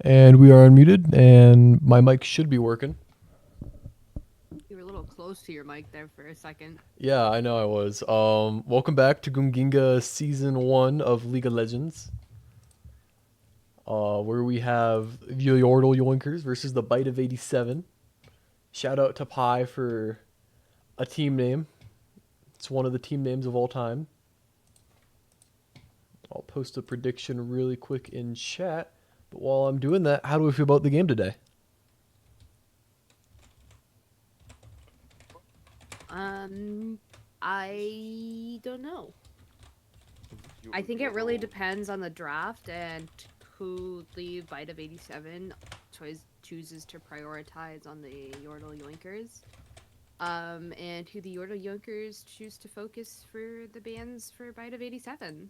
And we are unmuted, and my mic should be working. You were a little close to your mic there for a second. Yeah, I know I was. Welcome back to Gunginga Season 1 of League of Legends. Where we have Yordle Yoinkers versus the Bite of 87. Shout out to Pi for a team name. It's one of the team names of all time. I'll post a prediction really quick in chat. But while I'm doing that, how do we feel about the game today? I don't know. You I would think it really Yordle- depends on the draft and who the Bite of 87 chooses to prioritize on the Yordle Yoinkers. And who the Yordle Yoinkers choose to focus for the bans for Bite of 87.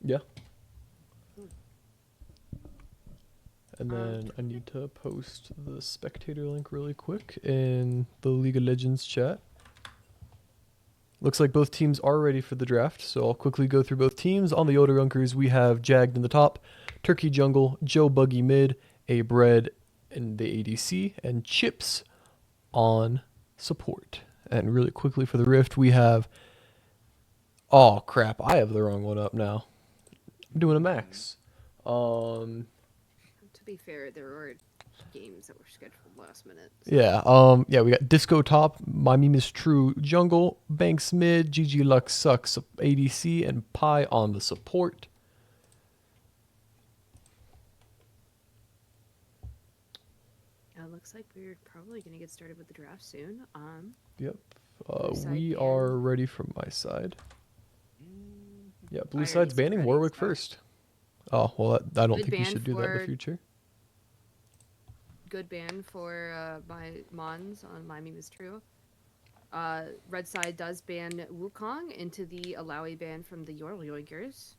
Yeah. Hmm. And then I need to post the spectator link really quick in the League of Legends chat. Looks like both teams are ready for the draft, so I'll quickly go through both teams. On the Yoinkers, we have Jagged in the top, Turkey jungle, Joe Buggy mid, A Bread in the ADC, and Chips on support. And really quickly for the Rift, we have... Oh, crap. I have the wrong one up now. I'm doing a max. To be fair, there were games that were scheduled last minute. So. Yeah, we got Disco top, My Meme is True jungle, Banks mid, GG Lux sucks ADC, and Pi on the support. Looks like we're probably gonna get started with the draft soon. Yep. Blue side We ban. are ready from my side. Yeah, blue I side's already said banning ready, Warwick so- first. Oh, well, I don't Good think we ban should do that in the for- future. Good ban for my Mons on My Meme is True. Red side does ban Wukong into the Alawi ban from the Yordle Yoinkers.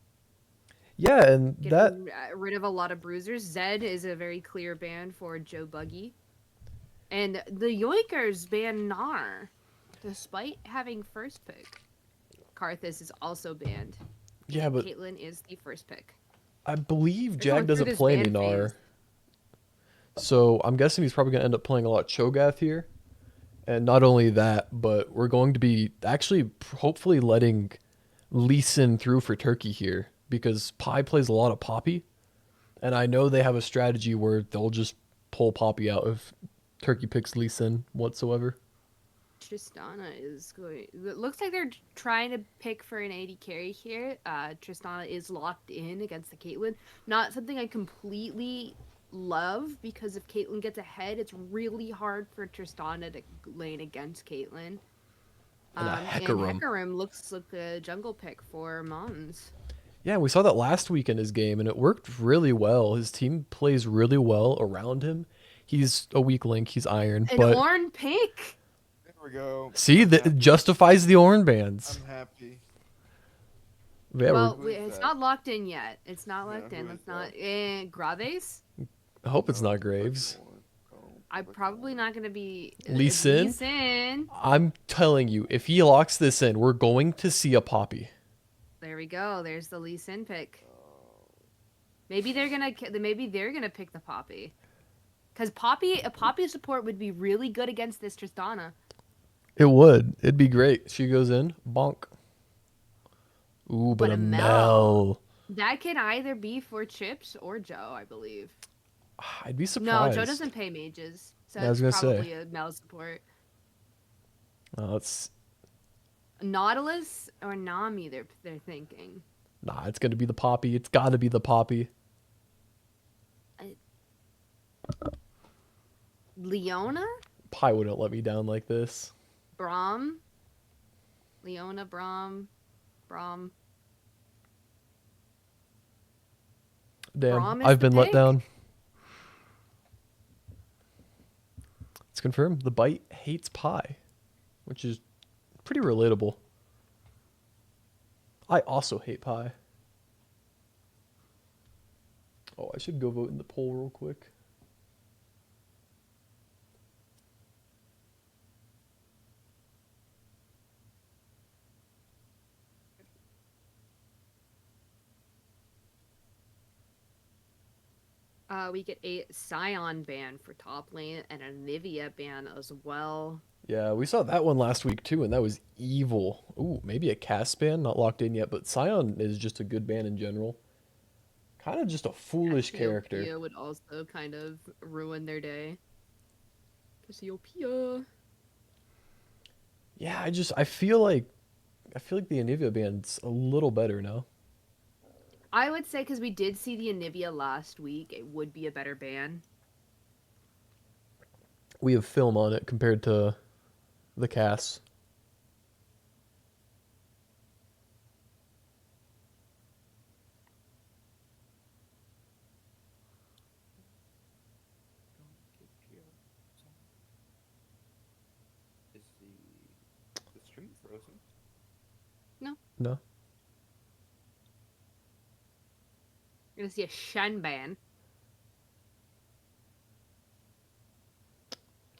Yeah, and that... Getting rid of a lot of bruisers. Zed is a very clear ban for Joe Buggy. And the Yoinkers ban Gnar, despite having first pick. Karthus is also banned. Yeah, and but Caitlyn is the first pick. I believe They're going Jag through doesn't this play any ban Gnar. phase. So I'm guessing he's probably going to end up playing a lot of Cho'Gath here. And not only that, but we're going to be actually hopefully letting Lee Sin through for Turkey here. Because Pi plays a lot of Poppy. And I know they have a strategy where they'll just pull Poppy out if Turkey picks Lee Sin whatsoever. Tristana is going. It looks like they're trying to pick for an 80 carry here. Tristana is locked in against the Caitlyn. Not something I completely love because if Caitlyn gets ahead, it's really hard for Tristana to lane against Caitlyn. And a And Hecarim. Hecarim looks like a jungle pick for Mons. Yeah, we saw that last week in his game, and it worked really well. His team plays really well around him. He's a weak link. He's iron, An but Ornn pick. There we go. see, I'm that happy. justifies the Ornn bans. I'm happy. Yeah, Well, Who is it's that? not locked in yet. It's not Yeah, locked in. who It's is not. that? Graves? I hope it's No, not Graves. second one. Oh, I'm second probably one. not going to be Lee Sin? Lee Sin. I'm telling you, if he locks this in, we're going to see a Poppy. There we go. There's the Lee Sin pick. Maybe they're gonna pick the Poppy, because a Poppy support would be really good against this Tristana. It would. It'd be great. She goes in, bonk. Ooh, but But a a Mel. Mel. That can either be for Chips or Joe, I believe. I'd be No, surprised. Joe doesn't pay mages, so Yeah, I was it's gonna say. probably a Mel support. It's Nautilus or Nami, they're thinking. nah. It's gonna be the Poppy. It's got to be the Poppy. Leona, Pi wouldn't let me down like this. Braum, Leona, Braum. Damn, Braum is I've the been let pick? down. It's confirmed. The Bite hates Pi, which is pretty relatable. I also hate Pi. Oh, I should go vote in the poll real quick. We get a Scion ban for top lane and a Nivea ban as well. Yeah, we saw that one last week too, and that was evil. Ooh, maybe a cast ban, not locked in yet, but Scion is just a good ban in general. Kind of just a foolish character. Cassiopeia would also kind of ruin their day. Cassiopeia. Yeah, I feel like I feel like the Anivia band's a little better now. I would say because we did see the Anivia last week, it would be a better ban. We have film on it compared to the Cass. Is the stream frozen? No? You're gonna see a Shen ban.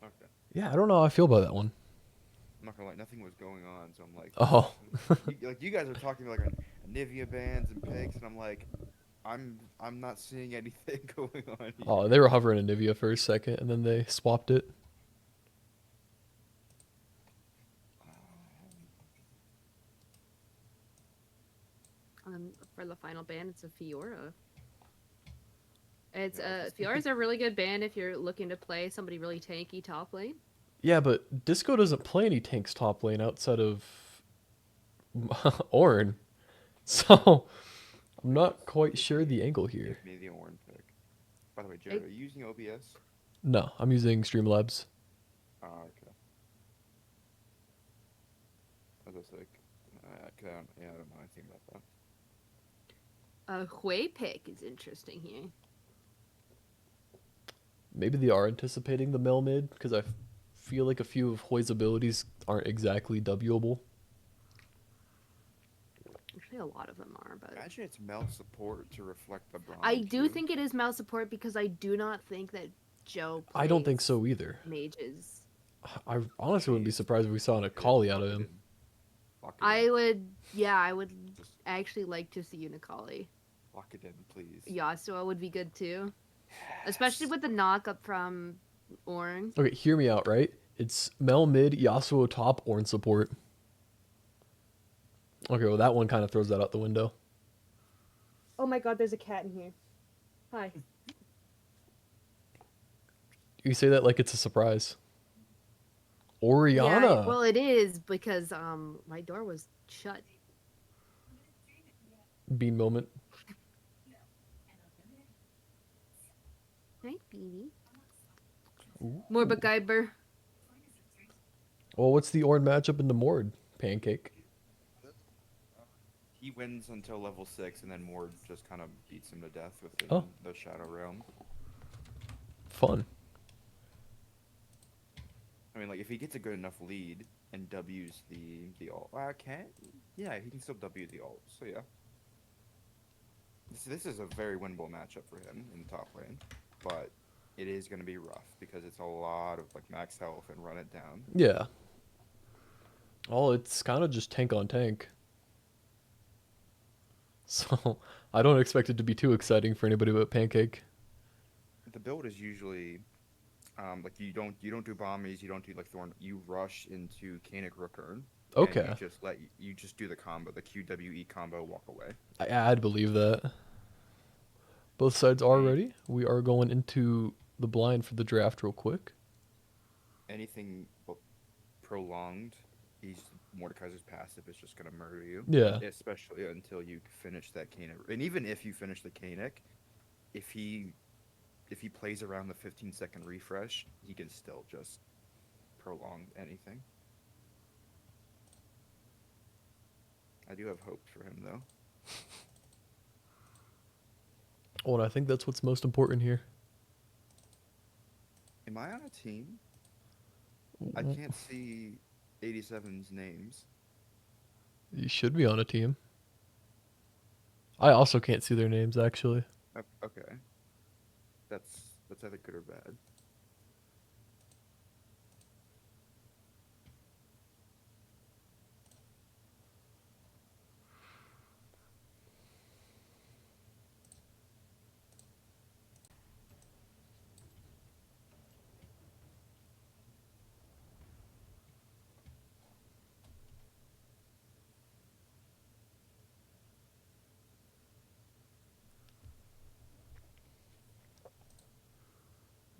Okay. Yeah, I don't know how I feel about that one. I'm not gonna lie, nothing was going on, so I'm like, Oh. you guys are talking about like a Nivea bands and picks, and I'm like, I'm not seeing anything going on here. Oh, they were hovering Anivia for a second, and then they swapped it. For the final ban, it's a Fiora. It's Yeah, just- Fiora's a really good ban if you're looking to play somebody really tanky top lane. Yeah, but Disco doesn't play any tanks top lane outside of Ornn. So I'm not quite sure the angle here. Give me the orange pick. By the way, Jared, are you using OBS? No, I'm using Streamlabs. Okay. I was like, I don't know anything about that. Hui pick is interesting here. Maybe they are anticipating the Mel mid, because I feel like a few of Hoy's abilities aren't exactly Wable. Actually, a lot of them are, but Imagine it's melt support to reflect the bronze. I do too. think it is mouse support because I do not think that Joe. I don't think plays so either. Mages. I honestly wouldn't be surprised if we saw an Akali out of him. Lock it in. I would, yeah, I would Just actually like to see Unikali. lock it in, please. Yasuo would be good too, especially with the knock up from Ornn. Okay, hear me out, right? It's Mel mid, Yasuo top, Ornn support. Okay, well that one kind of throws that out the window. Oh my God, there's a cat in here. Hi. You say that like it's a surprise. Oriana. Yeah, well, it is because my door was shut. Bean moment. Right, Beanie. Ooh. More Guyber. Well, what's the Ornn matchup in the Mord? Pancake. He wins until level 6, and then Mord just kind of beats him to death within Oh. the Shadow Realm. Fun. I mean, like, if he gets a good enough lead and W's the ult, yeah, he can still W the ult. So yeah, this is a very winnable matchup for him in top lane, but it is going to be rough because it's a lot of like max health and run it down. Yeah. Oh, it's kind of just tank on tank. So I don't expect it to be too exciting for anybody but Pancake. The build is usually like you don't do bombies, you don't do like Thorn, you rush into Kanik Rookern. Okay. And you just do the combo, the QWE combo, walk away. I'd believe that. Both sides are ready. We are going into the blind for the draft real quick. Anything prolonged, Mordekaiser's passive is just gonna murder you. Yeah. Especially until you finish that Kanik. And even if you finish the Kanik, if he plays around the 15-second refresh, he can still just prolong anything. I do have hopes for him though. Oh, and I think that's what's most important here. Am I on a team? I can't see 87's names. You should be on a team. I also can't see their names, actually. Okay. That's either good or bad.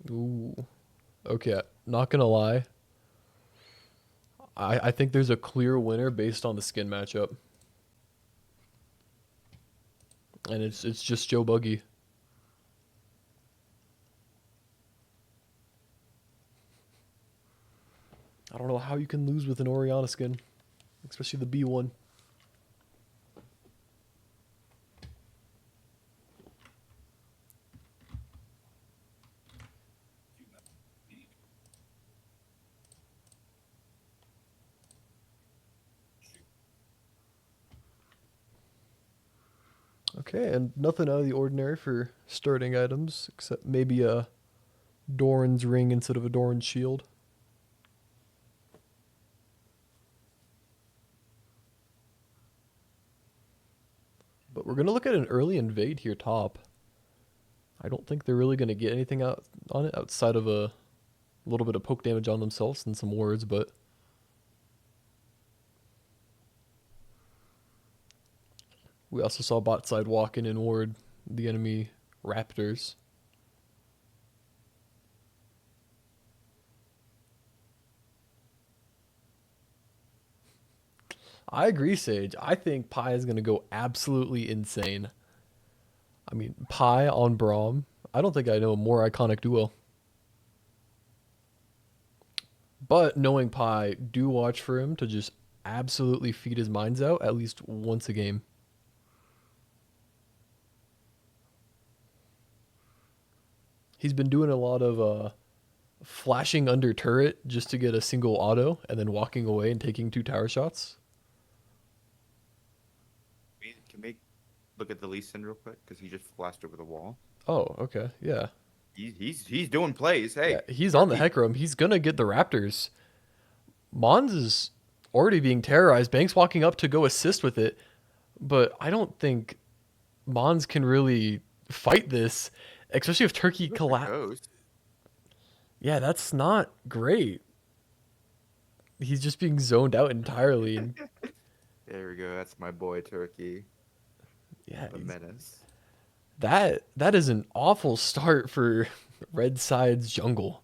Ooh. Okay, not gonna lie. I think there's a clear winner based on the skin matchup. And it's just Joe Buggy. I don't know how you can lose with an Oriana skin, especially the B one. Okay, and nothing out of the ordinary for starting items, except maybe a Doran's ring instead of a Doran's shield. But we're going to look at an early invade here top. I don't think they're really going to get anything out on it outside of a little bit of poke damage on themselves and some wards, but we also saw bot side walk in and ward the enemy Raptors. I agree, Sage. I think Pi is going to go absolutely insane. I mean, Pi on Braum. I don't think I know a more iconic duo. But knowing Pi, do watch for him to just absolutely feed his minds out at least once a game. He's been doing a lot of flashing under turret just to get a single auto and then walking away and taking 2 tower shots. Can we look at the Lee Sin real quick? Because he just flashed over the wall. Oh, okay. Yeah. He's doing plays. Hey, Yeah, he's on the Hecarim. He's going to get the Raptors. Mons is already being terrorized. Banks walking up to go assist with it. But I don't think Mons can really fight this, especially if Turkey collapses. Yeah, that's not great. He's just being zoned out entirely. And There we go. That's my boy Turkey. yeah, A menace. that is an awful start for Red Side's jungle.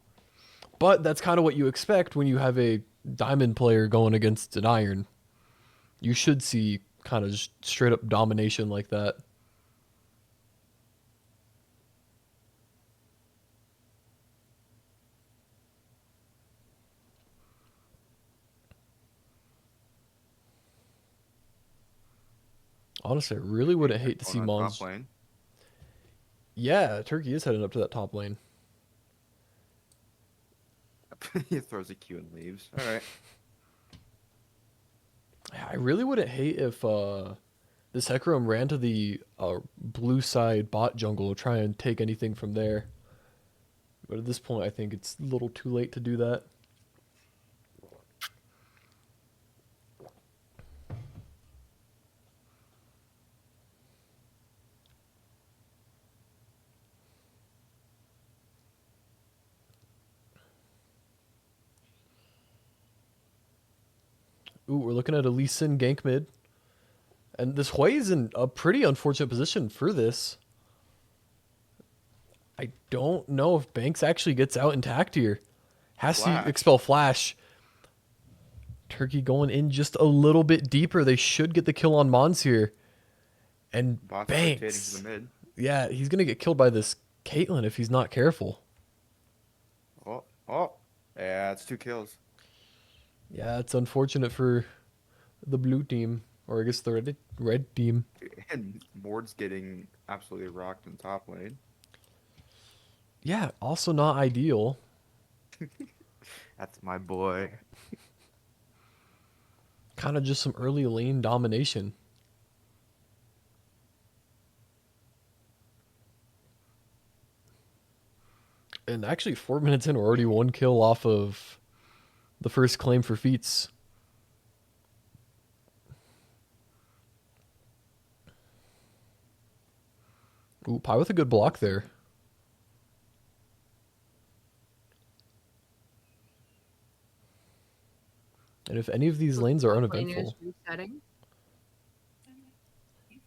But that's kind of what you expect when you have a diamond player going against an iron. You should see kind of straight up domination like that. Honestly, I really wouldn't hate to see Going on Mons. top lane. Yeah, Turkey is heading up to that top lane. He throws a Q and leaves. All right. I really wouldn't hate if this Hecarim ran to the blue side bot jungle to try and take anything from there. But at this point, I think it's a little too late to do that. Ooh, we're looking at a Lee Sin gank mid. And this Hui is in a pretty unfortunate position for this. I don't know if Banks actually gets out intact here. Has Flash. to expel Flash. Turkey going in just a little bit deeper. They should get the kill on Mons here. And Bot's rotating to Banks. the mid. Yeah, he's going to get killed by this Caitlyn if he's not careful. Oh. Yeah, it's 2 kills. Yeah, it's unfortunate for the blue team. Or I guess the red team. And Ward's getting absolutely rocked in top lane. Yeah, also not ideal. That's my boy. Kind of just some early lane domination. And actually, 4 minutes in, we're already 1 kill off of the first claim for feats. Ooh, Pi with a good block there. And if any of these lanes are Top lane is uneventful, resetting.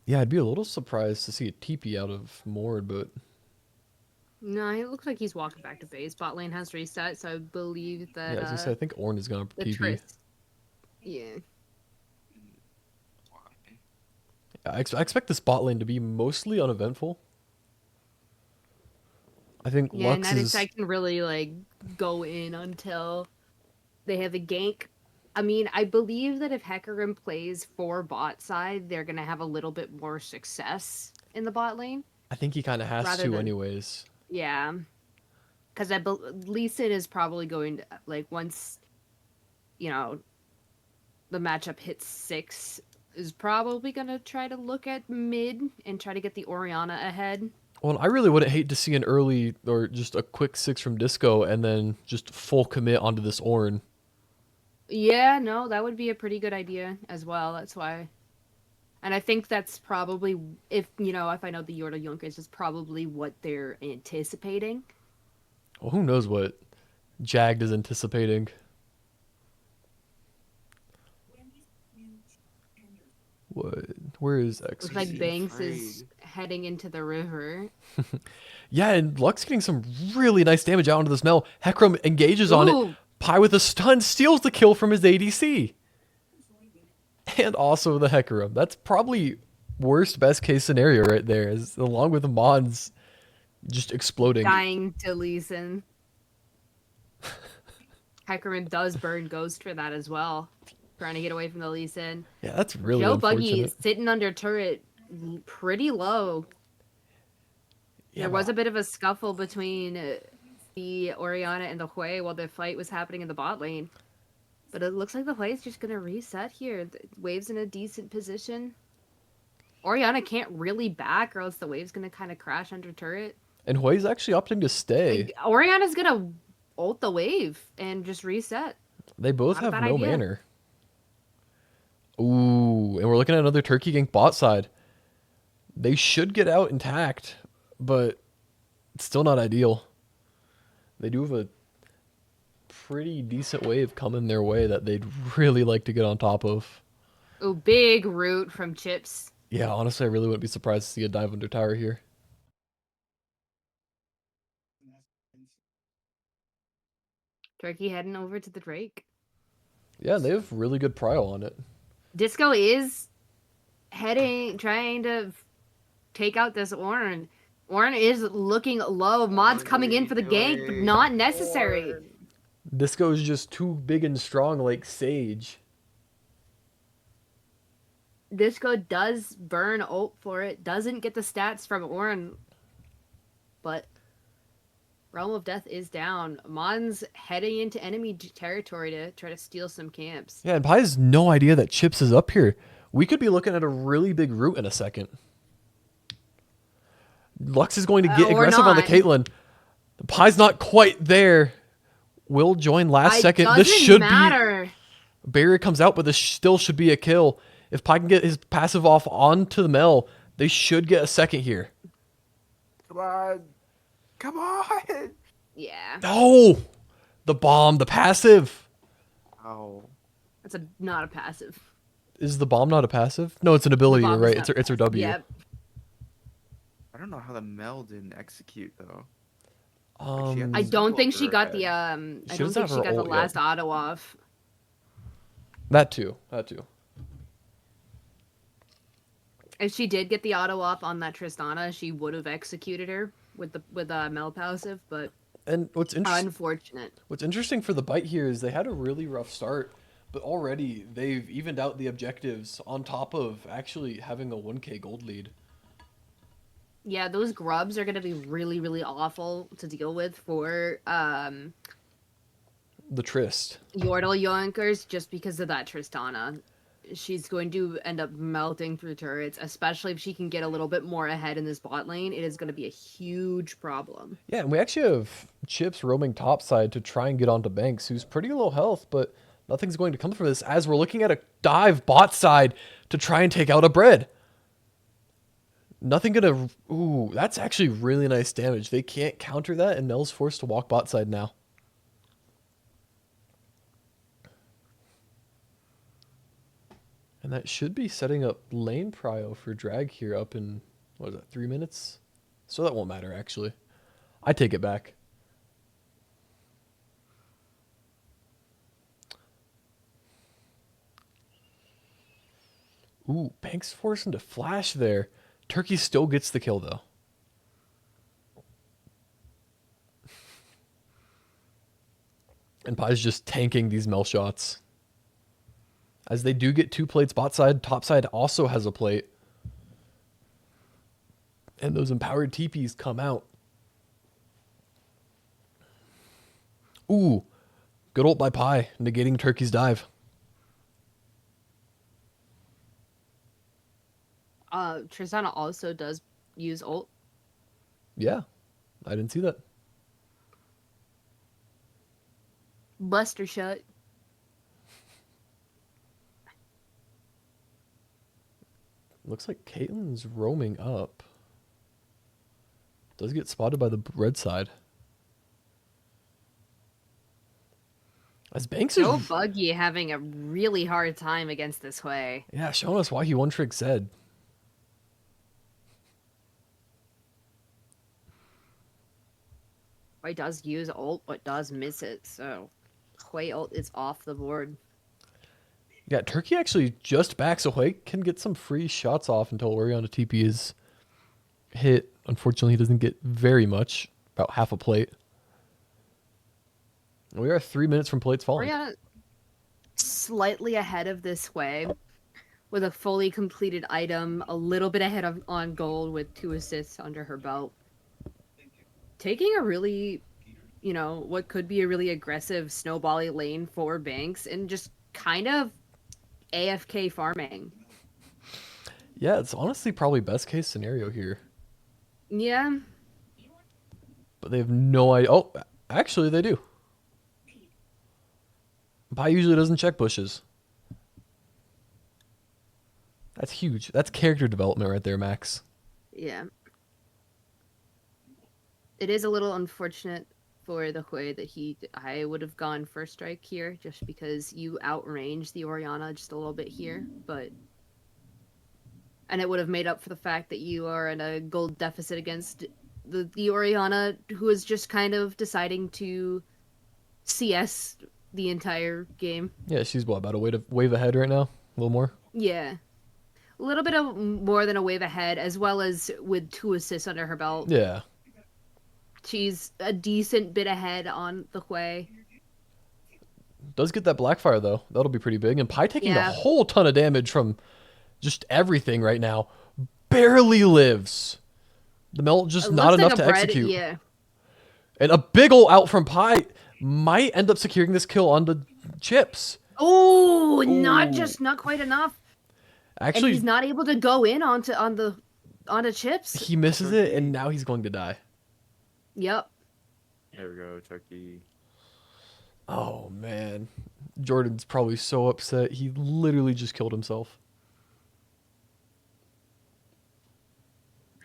yeah, I'd be a little surprised to see a TP out of Mord, but No, it looks like he's walking back to base. Bot lane has reset, so I believe that yeah, as I said, I think Ornn is gonna the TP. Tris. Yeah. I expect this bot lane to be mostly uneventful. I think Yeah, Lux neither is. side can really like go in until they have a gank. I mean, I believe that if Hecarim plays for bot side, they're gonna have a little bit more success in the bot lane I think he kind of has rather to, than anyways. yeah, because Lee Sin is probably going to like once you know the matchup hits 6 is probably gonna try to look at mid and try to get the Orianna ahead. Well, I really wouldn't hate to see an early or just a quick 6 from Disco and then just full commit onto this Ornn. Yeah, no, that would be a pretty good idea as well. That's why. And I think that's probably if I know the Yordle Yoinkers is probably what they're anticipating. Well, who knows what Jagged is anticipating. What? Where is Looks like XYZ? Banks is heading into the river. Yeah, and Lux getting some really nice damage out into the smell. Hecarim engages on it. Ooh, Pi with a stun steals the kill from his ADC. And also the Hecarim. That's probably worst best case scenario right there, is along with the Mons just exploding. dying to Lee Sin. Hecarim does burn Ghost for that as well. Trying to get away from the Lee Sin. Yeah, that's really Joe Buggy unfortunate. sitting under turret pretty low. Yeah, There was a bit of a scuffle between the Orianna and the Hui while the fight was happening in the bot lane. But it looks like the Hui is just going to reset here. The wave's in a decent position. Orianna can't really back or else the wave's going to kind of crash under turret. and Hui's actually opting to stay. Like, Orianna's going to ult the wave and just reset. They both Not a have bad no idea. manner. Ooh, and we're looking at another turkey gank bot side. They should get out intact, but it's still not ideal. They do have a pretty decent wave coming their way that they'd really like to get on top of. Ooh, big root from Chips. Yeah, honestly, I really wouldn't be surprised to see a dive under tower here. Turkey heading over to the Drake. Yeah, they have really good prio on it. Disco is trying to take out this Ornn. Ornn is looking low. Mod's coming in for the gank, but not necessary. Disco is just too big and strong like Sage. Disco does burn ult for it. Doesn't get the stats from Ornn. But Realm of Death is down. Mon's heading into enemy territory to try to steal some camps. Yeah, and Pi has no idea that Chips is up here. We could be looking at a really big root in a second. Lux is going to get Or aggressive on the not. Caitlyn. Pi's not quite there. Will join last It second. doesn't This should matter. be... Barrier comes out, but this still should be a kill. If Pi can get his passive off onto the Mel, they should get a second here. Come on. Come on. Yeah, No! The bomb, the passive. Oh. that's not a passive. Is the bomb not a passive? No, it's an ability, bomb is right? not It's her W. Yep. I don't know how the Mel didn't execute though. I don't think she got the I She don't doesn't think have she her got the ult yet. last auto off. That too. That too. If she did get the auto off on that Tristana, she would have executed her with Mel passive, but And what's interesting... unfortunate. What's interesting for the bite here is they had a really rough start, but already they've evened out the objectives on top of actually having a 1k gold lead. Yeah, those grubs are gonna be really, really awful to deal with for The Trist. Yordle Yoinkers just because of that Tristana. She's going to end up melting through turrets, especially if she can get a little bit more ahead in this bot lane. It is going to be a huge problem. Yeah, and we actually have Chips roaming topside to try and get onto Banks, who's pretty low health, but nothing's going to come from this as we're looking at a dive bot side to try and take out a bread. Nothing gonna... Ooh, that's actually really nice damage. They can't counter that, and Nell's forced to walk bot side now. And that should be setting up lane prio for drag here up in, what is that, 3 minutes? So that won't matter, actually. I take it back. Ooh, Banks forcing to flash there. Turkey still gets the kill, though. And Pie's just tanking these Mel shots. As they do get 2 plates bot side, top side also has a plate. And those empowered TPs come out. Ooh, good ult by Pie, negating Turkey's dive. Tristana also does use ult. Yeah, I didn't see that. Buster shot. Looks like Caitlyn's roaming up. Does get spotted by the red side. As Banks is... Joe Buggy having a really hard time against this way. Yeah, showing us why he one-trick Zed. Hui does use ult, but does miss it, so Hui ult is off the board. Yeah, Turkey actually just backs away, can get some free shots off until Oriana TP is hit. Unfortunately, he doesn't get very much, about half a plate. We are 3 minutes from plates falling. Oriana slightly ahead of this way with a fully completed item, a little bit ahead of on gold with 2 assists under her belt. Taking a really, you know, what could be a really aggressive snowbally lane for Banks and just kind of AFK farming. Yeah, it's honestly probably best case scenario here. Yeah. But they have no idea. Oh, actually they do. Pi usually doesn't check bushes. That's huge. That's character development right there, Max. Yeah. It is a little unfortunate for the Hui that I would have gone first strike here just because you outrange the Oriana just a little bit here, and it would have made up for the fact that you are in a gold deficit against the Oriana, who is just kind of deciding to CS the entire game. Yeah, she's what, about a wave ahead right now? A little more? Yeah. A little bit of more than a wave ahead, as well as with 2 assists under her belt. Yeah. She's a decent bit ahead on the Hui. Does get that Blackfire, though. That'll be pretty big. And Pi taking Yeah. a whole ton of damage from just everything right now. Barely lives. The melt just It not looks enough like to a bread, execute. Yeah. And a big ol' out from Pi might end up securing this kill on the chips. Oh, Ooh. not quite enough. Actually, And he's not able to go in onto chips. he misses it, and now he's going to die. Yep. There we go, Turkey. Oh, man. Jordan's probably so upset. He literally just killed himself.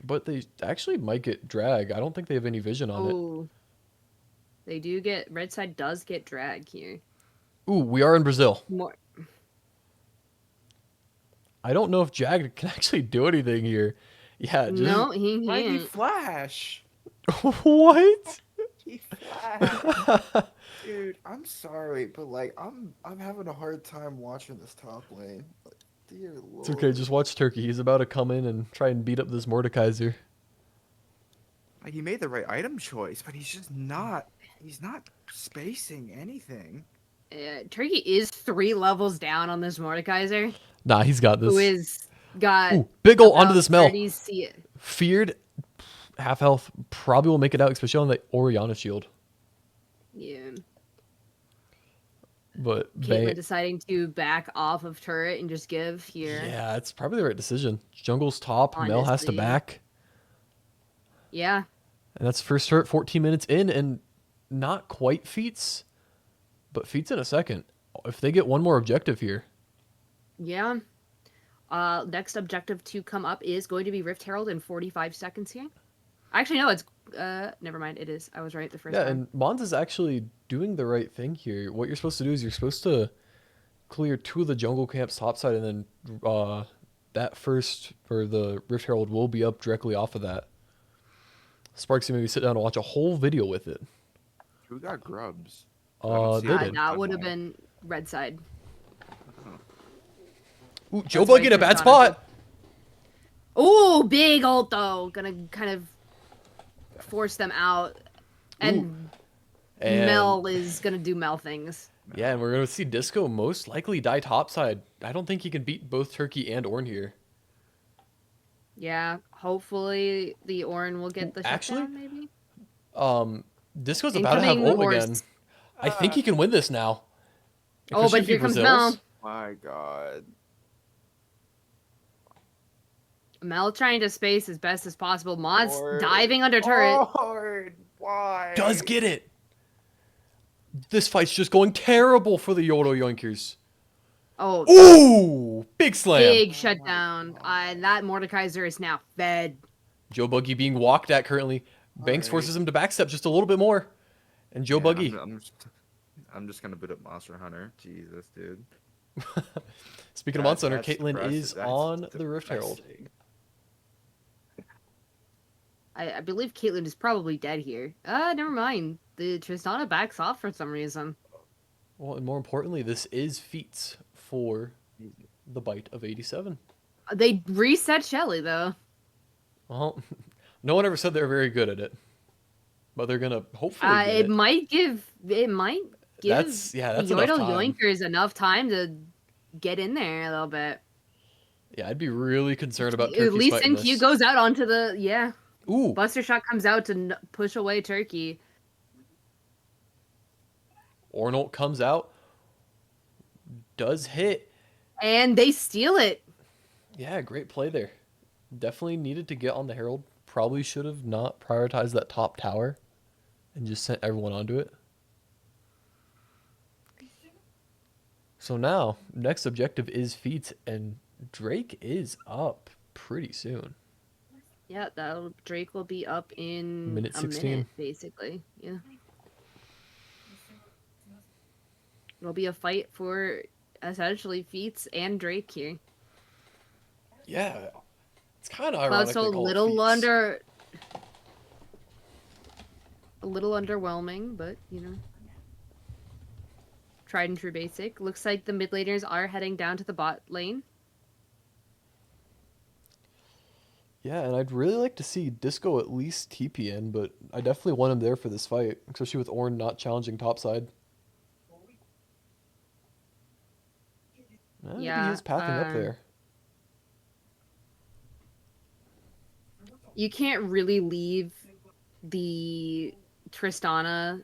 But they actually might get drag. I don't think they have any vision on it. Oh. They do get red side does get drag here. Ooh, we are in Brazil. More. Oh, I don't know if Jag can actually do anything here. Yeah, just... No, he Why'd he can't. flash? What? He flashed. Dude, I'm sorry, but like I'm having a hard time watching this top lane. Like, dear Lord. It's okay, just watch Turkey. He's about to come in and try and beat up this Mordekaiser. Like, he made the right item choice, but he's just not. He's not spacing anything. Turkey is 3 levels down on this Mordekaiser, Nah, he's got this. who is got Ooh, big ol' onto about this Mel. 30 C- Feared, half health, probably will make it out, especially on the Oriana shield. Yeah. But Caitlyn deciding to back off of turret and just give here. yeah, it's probably the right decision. Jungle's top, Mel has to Honestly. back. Yeah. And that's first turret 14 minutes in, and not quite feats, but feats in a second. If they get one more objective here. Yeah. Next objective to come up is going to be Rift Herald in 45 seconds here. Actually, no, it's never mind. It is. I was right the first Yeah, time. and Mons is actually doing the right thing here. What you're supposed to do is you're supposed to clear 2 of the jungle camps topside, and then that first, or the Rift Herald will be up directly off of that. Sparksy maybe sit down and watch a whole video with it. Who got grubs? They did. That would have been red side. Ooh, Joe That's why Bug in a bad Tristana spot. Oh, big ult though. Gonna kind of force them out. And And Mel is gonna do Mel things. yeah, and we're gonna see Disco most likely die topside. I don't think he can beat both Turkey and Orn here. Yeah, hopefully the Orin will get the Actually, shutdown, maybe? Disco's about to have Incoming ult again. horse. I think he can win this now. It Oh, could but should be here comes Brazil's. Mel. My God. Mel trying to space as best as possible. Mods Lord. diving under turret. Lord, why? Does get it. This fight's just going terrible for the Yordle Yoinkers. Oh, Ooh! Big slam. big shutdown. And that Mordekaiser is now fed. Joe Buggy being walked at currently. Banks Alright. forces him to backstep just a little bit more. And Joe Yeah, Buggy. I'm just gonna boot up Monster Hunter. Jesus, dude. Speaking of Monster Hunter, That's Caitlyn depressing. is That's on the Rift Herald. depressing. I believe Caitlyn is probably dead here. Never mind. The Tristana backs off for some reason. Well, and more importantly, this is feats for the bite of 87. They reset Shelly, though. Well, no one ever said they were very good at it. But they're gonna hopefully get It it. might give That's the enough Yordle time. Yoinkers enough time to get in there a little bit. Yeah, I'd be really concerned about At Turkey's least fighting NQ this. goes out onto the Ooh, Buster Shot comes out to push away Turkey. Ornolt comes out. Does hit. And they steal it. Yeah, great play there. Definitely needed to get on the Herald. Probably should have not prioritized that top tower and just sent everyone onto it. So now, next objective is feats, and Drake is up pretty soon. Yeah, Drake will be up in Minute a 16. minute, basically. Yeah. It'll be a fight for essentially Feats and Drake here. Yeah, it's kind of ironic. Cloud's a they call it little feats. a little underwhelming, but tried and true basic. Looks like the mid laners are heading down to the bot lane. Yeah, and I'd really like to see Disco at least TP in, but I definitely want him there for this fight, especially with Ornn not challenging topside. Maybe he is pathing up there. You can't really leave the Tristana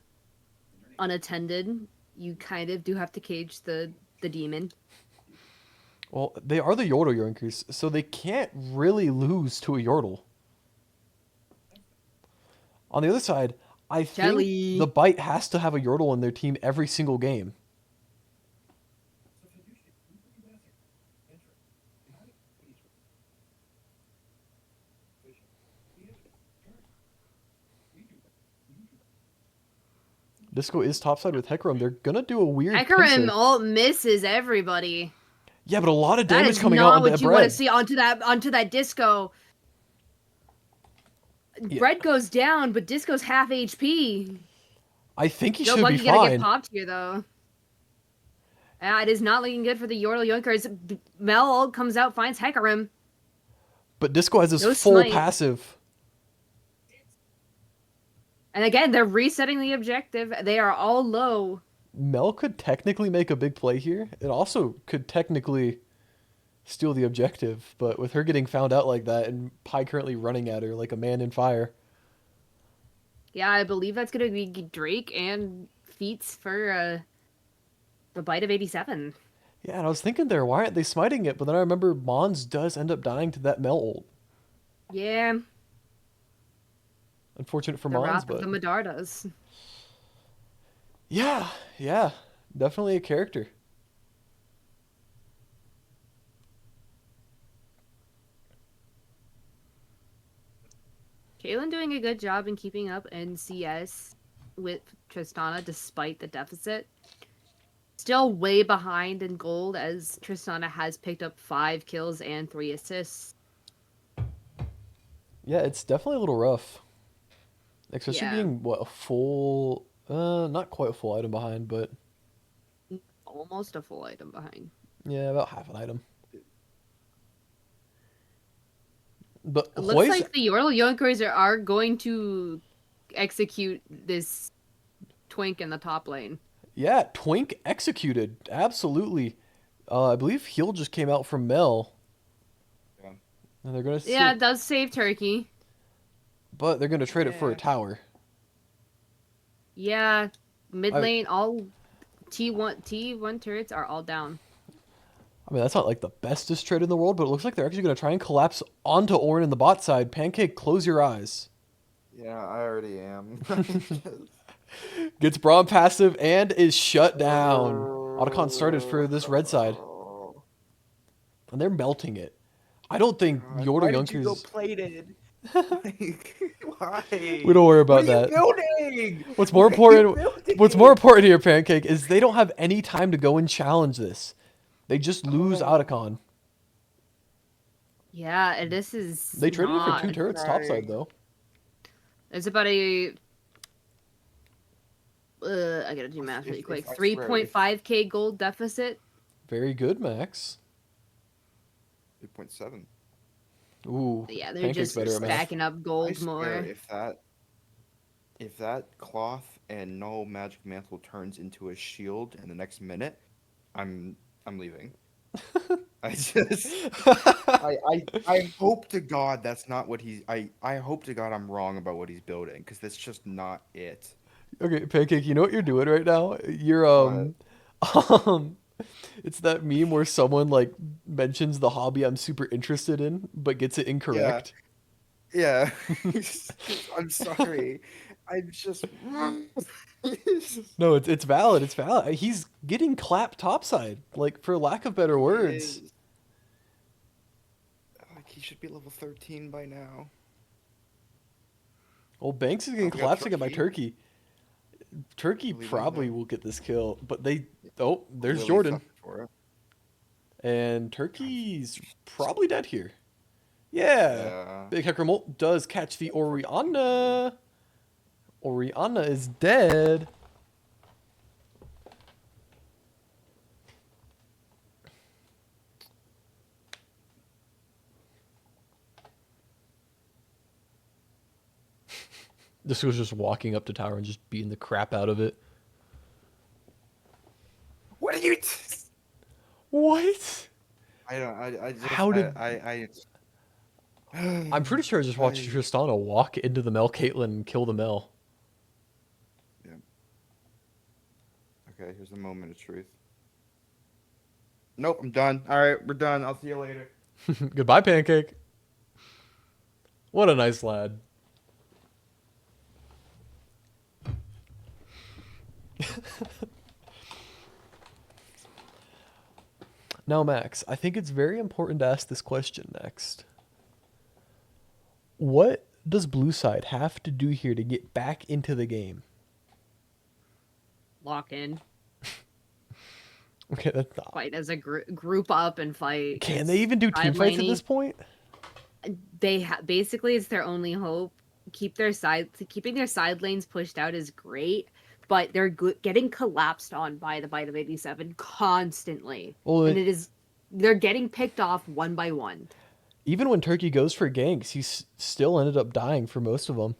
unattended. You kind of do have to cage the demon. Well, they are the Yordle Yoinkers, so they can't really lose to a Yordle. On the other side, I Jelly. think the Bite has to have a Yordle in their team every single game. Disco is topside with Hecarim. They're gonna do a weird Hecarim pincer. ult misses everybody. Yeah, but a lot of That damage is coming out not on what that you want to bread. see onto that Disco. Yeah. Bread goes down, but Disco's half HP. I think he Joe should be Buggy gonna get fine. popped here though. Yeah, it is not looking good for the Yordle Yoinkers. Mel comes out, finds Hecarim. But Disco has his No full smite. passive. And again, they're resetting the objective. They are all low. Mel could technically make a big play here. It also could technically steal the objective, but with her getting found out like that and Pi currently running at her like a man in fire. Yeah, I believe that's going to be Drake and Feats for the bite of 87. Yeah, and I was thinking there, why aren't they smiting it? But then I remember Mons does end up dying to that Mel ult. Yeah, Unfortunate for the Mons, Wrath but... of the Madar does. Yeah, definitely a character. Caitlyn doing a good job in keeping up in CS with Tristana despite the deficit. Still way behind in gold as Tristana has picked up 5 kills and 3 assists. Yeah, it's definitely a little rough. Especially Yeah. being, what, a full... not quite a full item behind, but... Almost a full item behind. Yeah, about half an item. But It looks Hoist, like the Yordle Yoinkers are going to execute this twink in the top lane. yeah, Twink executed. Absolutely. I believe Heal just came out from Mel. Yeah. And they're going to Yeah, still, it does save Turkey. but they're going to trade it for a Yeah. tower. Yeah, mid I- lane, all T1 turrets are all down. I mean, that's not like the bestest trade in the world, but it looks like they're actually going to try and collapse onto Ornn in the bot side. Pancake, close your eyes. Yeah, I already am. Gets Braum passive and is shut down. Otacon started for this red side, and they're melting it. I don't think God, Yordle why did you go Yoinkers... plated? Like, why? We don't worry about What are that. you building? What's more What are you important? What's more building? important here, Pancake, is they don't have any time to go and challenge this. They just lose Oh. Otacon. Yeah, and this is They traded it for not... 2 turrets topside though. It's about a... I gotta do math really If- quick. I swear, if- 3.5k gold deficit. Very good, Max. 3.7. Ooh, Yeah, they're Pancake's just better at math. stacking up I gold swear, more. if that cloth and no magic mantle turns into a shield in the next minute, I'm leaving. I just I hope to God that's not what he's I hope to God I'm wrong about what he's building because that's just not it. Okay, Pancake, you know what you're doing right now? You're um it's that meme where someone like mentions the hobby I'm super interested in but gets it incorrect. Yeah. I'm sorry. I'm just No, it's valid. It's valid. He's getting clapped topside, like for lack of better words. is- like he should be level 13 by now. Well, Banks is getting We got collapsed again by Turkey. Turkey. Turkey Leaving probably them. will get this kill, but they oh, there's Lily Jordan. suffered for it. And Turkey's probably dead here. Yeah. Yeah. Big Hecker Molt does catch the Orianna. Orianna is dead. This was just walking up to tower and just beating the crap out of it. What are you? What? I don't. I just. How did- I I'm pretty sure I just watched Tristana walk into the Mel Caitlyn and kill the Mel. Yeah. Okay, here's the moment of truth. Nope, I'm done. All right, we're done. I'll see you later. Goodbye, Pancake. What a nice lad. Now, Max, I think it's very important to ask this question next. What does Blue Side have to do here to get back into the game? Lock in. Okay, that's not... Fight as a group up and fight. Can they even do team fights at this point? They basically it's their only hope. Keeping their side lanes pushed out is great, but they're getting collapsed on by the Bite of 87 constantly, Well, and they're getting picked off one by one. even when Turkey goes for ganks, he's still ended up dying for most of them.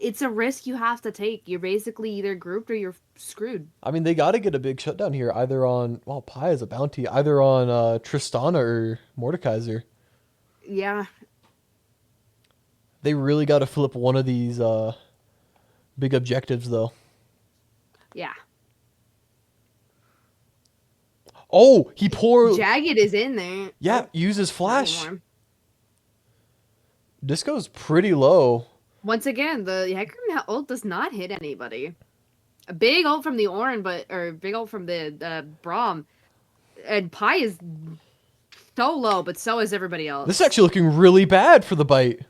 It's a risk you have to take. You're basically either grouped or you're screwed. I mean, they got to get a big shutdown here, either on, well, Pi is a bounty, either on Tristana or Mordekaiser. Yeah, They really got to flip one of these big objectives, though. yeah. Oh, he poured... Jagged is in there. Yeah, Oh, uses flash. not anymore. Disco's pretty low. Once again, the Hecarim ult does not hit anybody. A big ult from the Orin, big ult from the Braum, and Pi is so low, but so is everybody else. This is actually looking really bad for the bite.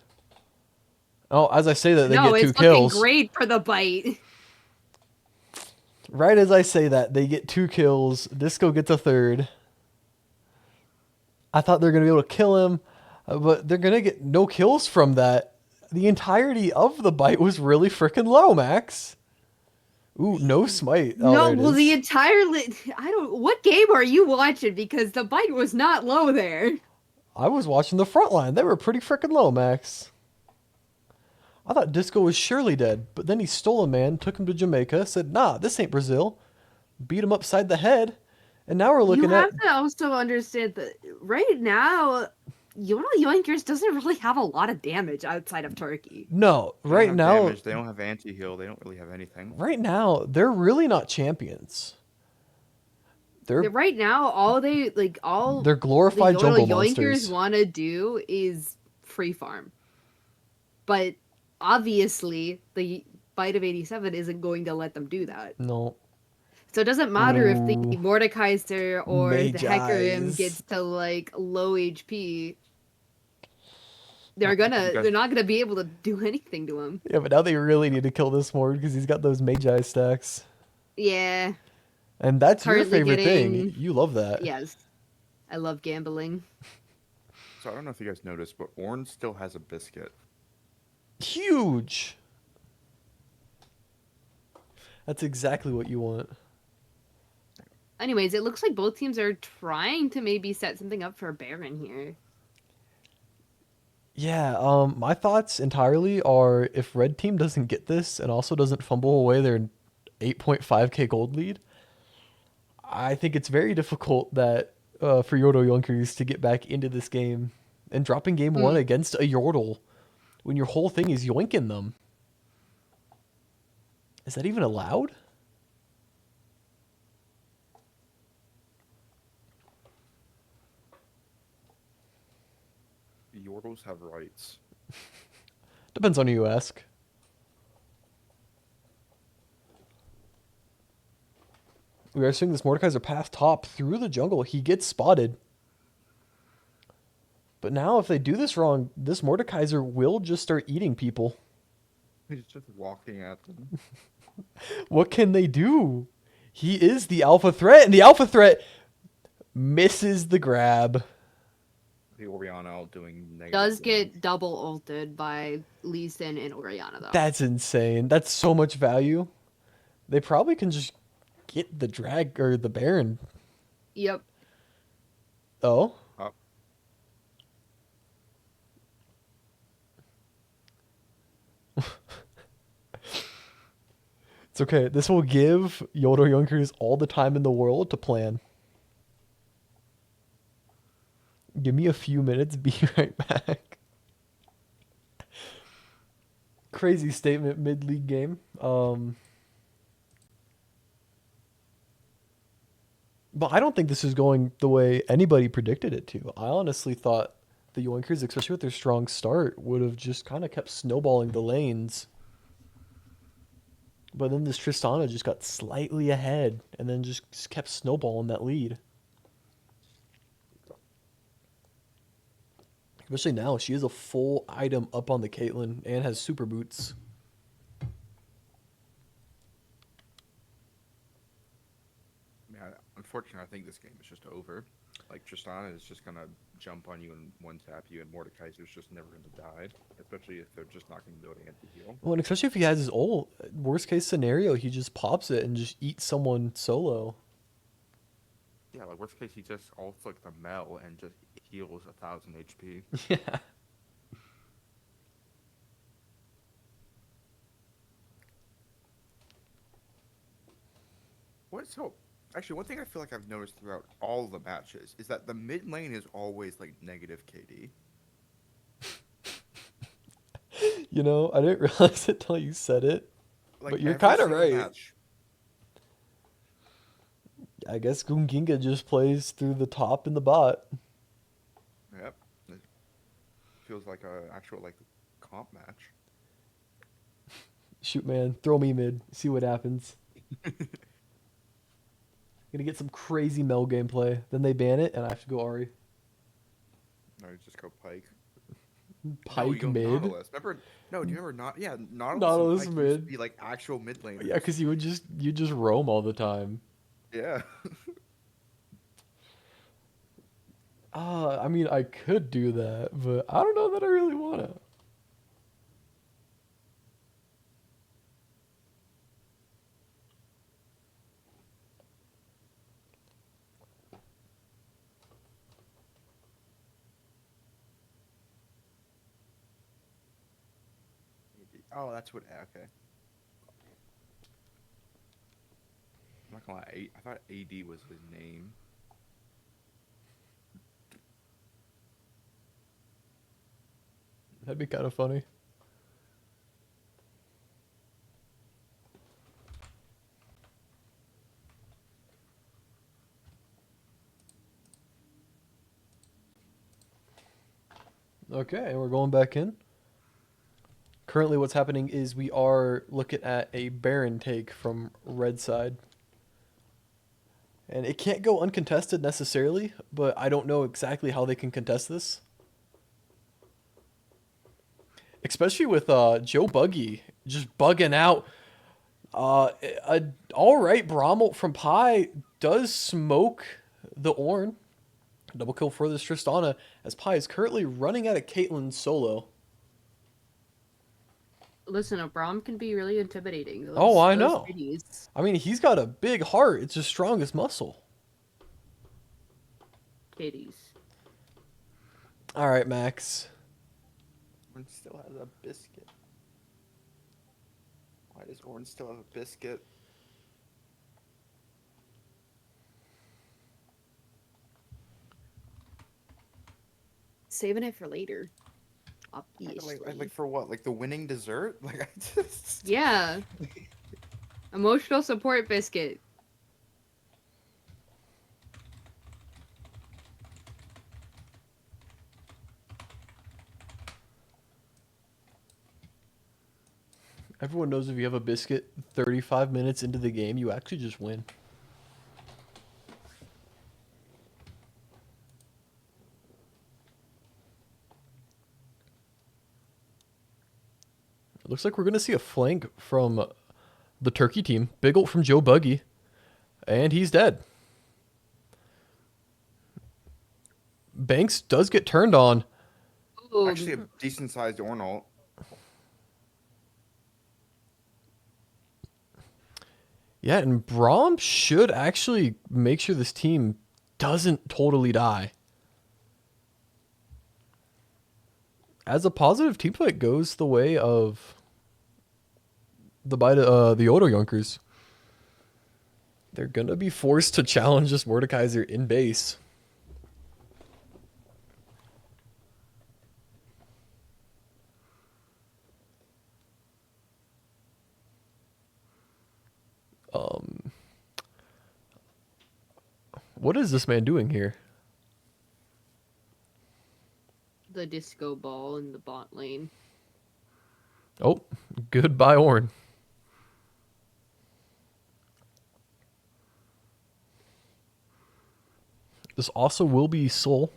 Oh, as I say that, they no, get 2 it's kills. looking great for the bite. Right as I say that, they get 2 kills. Disco gets a 3rd. I thought they were going to be able to kill him, but they're going to get no kills from that. The entirety of the bite was really freaking low, Max. Ooh, no smite. Oh, No, there it well, the is. entire I don't. What game are you watching? Because the bite was not low there. I was watching the front line. They were pretty freaking low, Max. I thought Disco was surely dead, but then he stole a man, took him to Jamaica, said, nah, this ain't Brazil. Beat him upside the head. And now we're You looking at... have to also understand that right now, Yoinkers doesn't really have a lot of damage outside of Turkey. No, They don't right have now... damage, they don't have anti-heal, they don't really have anything. Right now, they're really not champions. Right now, all They're the glorified jungle Yoinkers monsters. want to do is free farm. But obviously, the Bite of 87 isn't going to let them do that. No. So it doesn't matter if the Ooh. Mordekaiser or the Mage Hecarim eyes. gets to like low HP. You guys- They're not gonna be able to do anything to him. Yeah, but now they really need to kill this Mord because he's got those Magi stacks. Yeah. And that's your Currently favorite thing. getting- You love that. Yes. I love gambling. So I don't know if you guys noticed, but Ornn still has a biscuit. Huge. That's exactly what you want. Anyways, it looks like both teams are trying to maybe set something up for Baron here. Yeah, my thoughts entirely are if red team doesn't get this and also doesn't fumble away their 8.5k gold lead, I think it's very difficult that for Yordle Yoinkers to get back into this game and dropping game one against a Yordle when your whole thing is yoinking them. Is that even allowed? Yordles have rights. Depends on who you ask. We are seeing this Mordekaiser path top through the jungle. He gets spotted. But now if they do this wrong, this Mordekaiser will just start eating people. He's just walking at them. What can they do? He is the alpha threat, and the alpha threat misses the grab. The Oriana doing negative. Does damage. get double ulted by Lee Sin and Oriana though. That's insane. That's so much value. They probably can just get the drag or the Baron. Yep. Oh? Up. It's okay. This will give Yordle Yoinkers all the time in the world to plan. Give me a few minutes, be right back. Crazy statement mid-league game. But I don't think this is going the way anybody predicted it to. I honestly thought the Yoinkers, especially with their strong start, would have just kind of kept snowballing the lanes. But then this Tristana just got slightly ahead and then just kept snowballing that lead. Especially now, she has a full item up on the Caitlyn and has super boots. Yeah, unfortunately, I think this game is just over. Like, Tristana is just gonna jump on you and one-tap you, and Mordekaiser's just never gonna die. Especially if they're just not gonna be able to anti-heal. Well, and especially if he has his ult. Worst case scenario, he just pops it and just eats someone solo. Yeah, like, worst case, he just ults, like, the Mel and just heals 1,000 HP. Yeah. Actually, one thing I feel like I've noticed throughout all the matches is that the mid lane is always, like, negative KD. You know, I didn't realize it till you said it. Like, But you're every kinda single right. match. I guess Gunginga just plays through the top and the bot. Yep. It feels like a actual, like, comp match. Shoot, man, throw me mid. See what happens. Gonna get some crazy Mel gameplay. Then they ban it, and I have to go Ari. No, you just go Pike. Pike no, you go mid. Nautilus. Remember? No, do you remember not? Yeah, Nautilus and Pike used to mid. be like actual mid lane. Yeah, because you just roam all the time. Yeah. I mean, I could do that, but I don't know that I really wanna. Oh, that's what. Okay. I'm not gonna lie. I thought AD was his name. That'd be kind of funny. Okay, and we're going back in. Currently, what's happening is we are looking at a Baron take from red side. And it can't go uncontested necessarily, but I don't know exactly how they can contest this. Especially with Joe Buggy just bugging out. A alright Brommel from Pi does smoke the Ornn. Double kill for this Tristana, as Pi is currently running out of Caitlyn solo. Listen, a Braum can be really intimidating. Oh, I Those know. kitties. I mean, he's got a big heart. It's his strongest muscle. Kitties. All right, Max. Ornn still has a biscuit. Why does Ornn still have a biscuit? Saving it for later. Obviously. Like for what? Like the winning dessert? Like I just. Yeah. Emotional support biscuit. Everyone knows if you have a biscuit 35 minutes into the game, you actually just win. It looks like we're going to see a flank from the Turkey team. Big ult from Joe Buggy. And he's dead. Banks does get turned on. Ooh, Actually, a decent sized Ornn ult. Yeah, and Braum should actually make sure this team doesn't totally die. As a positive team fight goes the way of the Yoinkers, they're gonna be forced to challenge this Mordekaiser in base. What is this man doing here? the disco ball in the bot lane. Oh, goodbye, Ornn. This also will be Soul.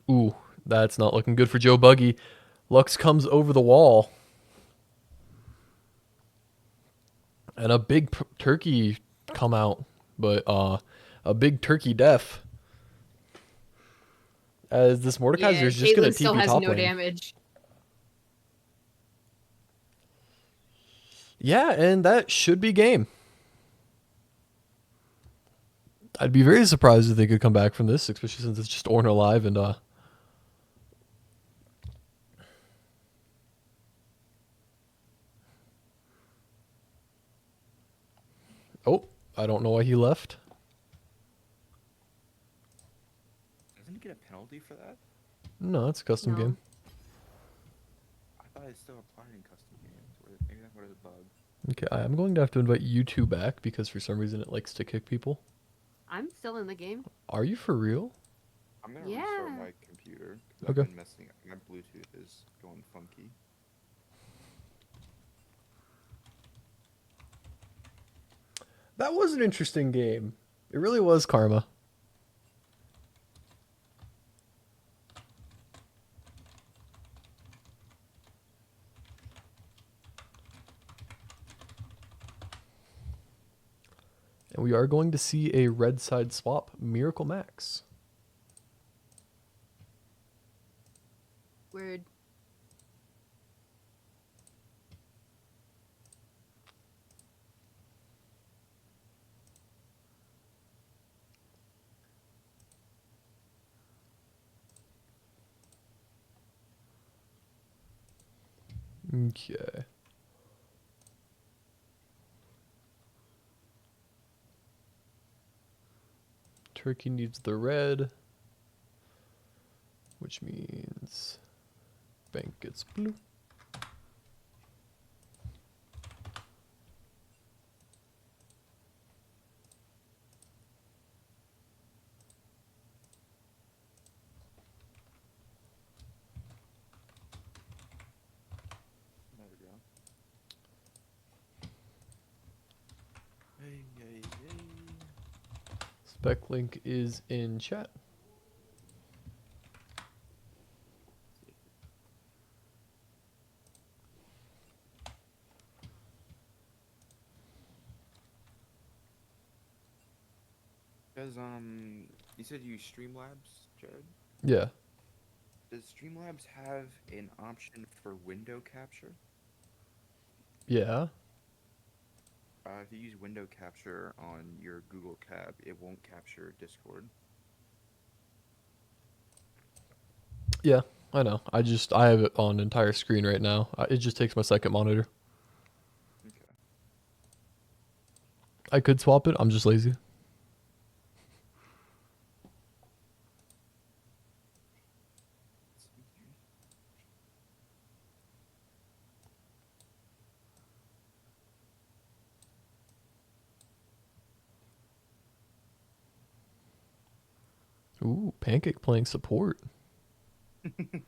Ooh, that's not looking good for Joe Buggy. Lux comes over the wall. And a big turkey come out. But a big turkey death. As this Mordekaiser is just going to still TP has top no lane. damage. Yeah, and that should be game. I'd be very surprised if they could come back from this, especially since it's just Ornn alive and oh, I don't know why he left. Doesn't he get a penalty for that? No, it's a custom No. game. I thought it still applied in custom games. Maybe that was a bug. Okay, I'm going to have to invite you two back because for some reason it likes to kick people. I'm still in the game. Are you for real? I'm gonna restart Yeah. my computer. 'Cause Okay. I've been messing up. My Bluetooth is going funky. That was an interesting game. It really was, Karma. And we are going to see a red side swap, Miracle Max. Weird. Okay. Turkey needs the red, which means bank gets blue. There we go. Hey, hey, hey. Spec link is in chat. Does you said you use Streamlabs, Jared? Yeah. Does Streamlabs have an option for window capture? Yeah. If you use window capture on your Google Cab, it won't capture Discord. Yeah, I know. I have it on entire screen right now. It just takes my second monitor. Okay. I could swap it. I'm just lazy. Ooh, Pancake playing support. Yeah.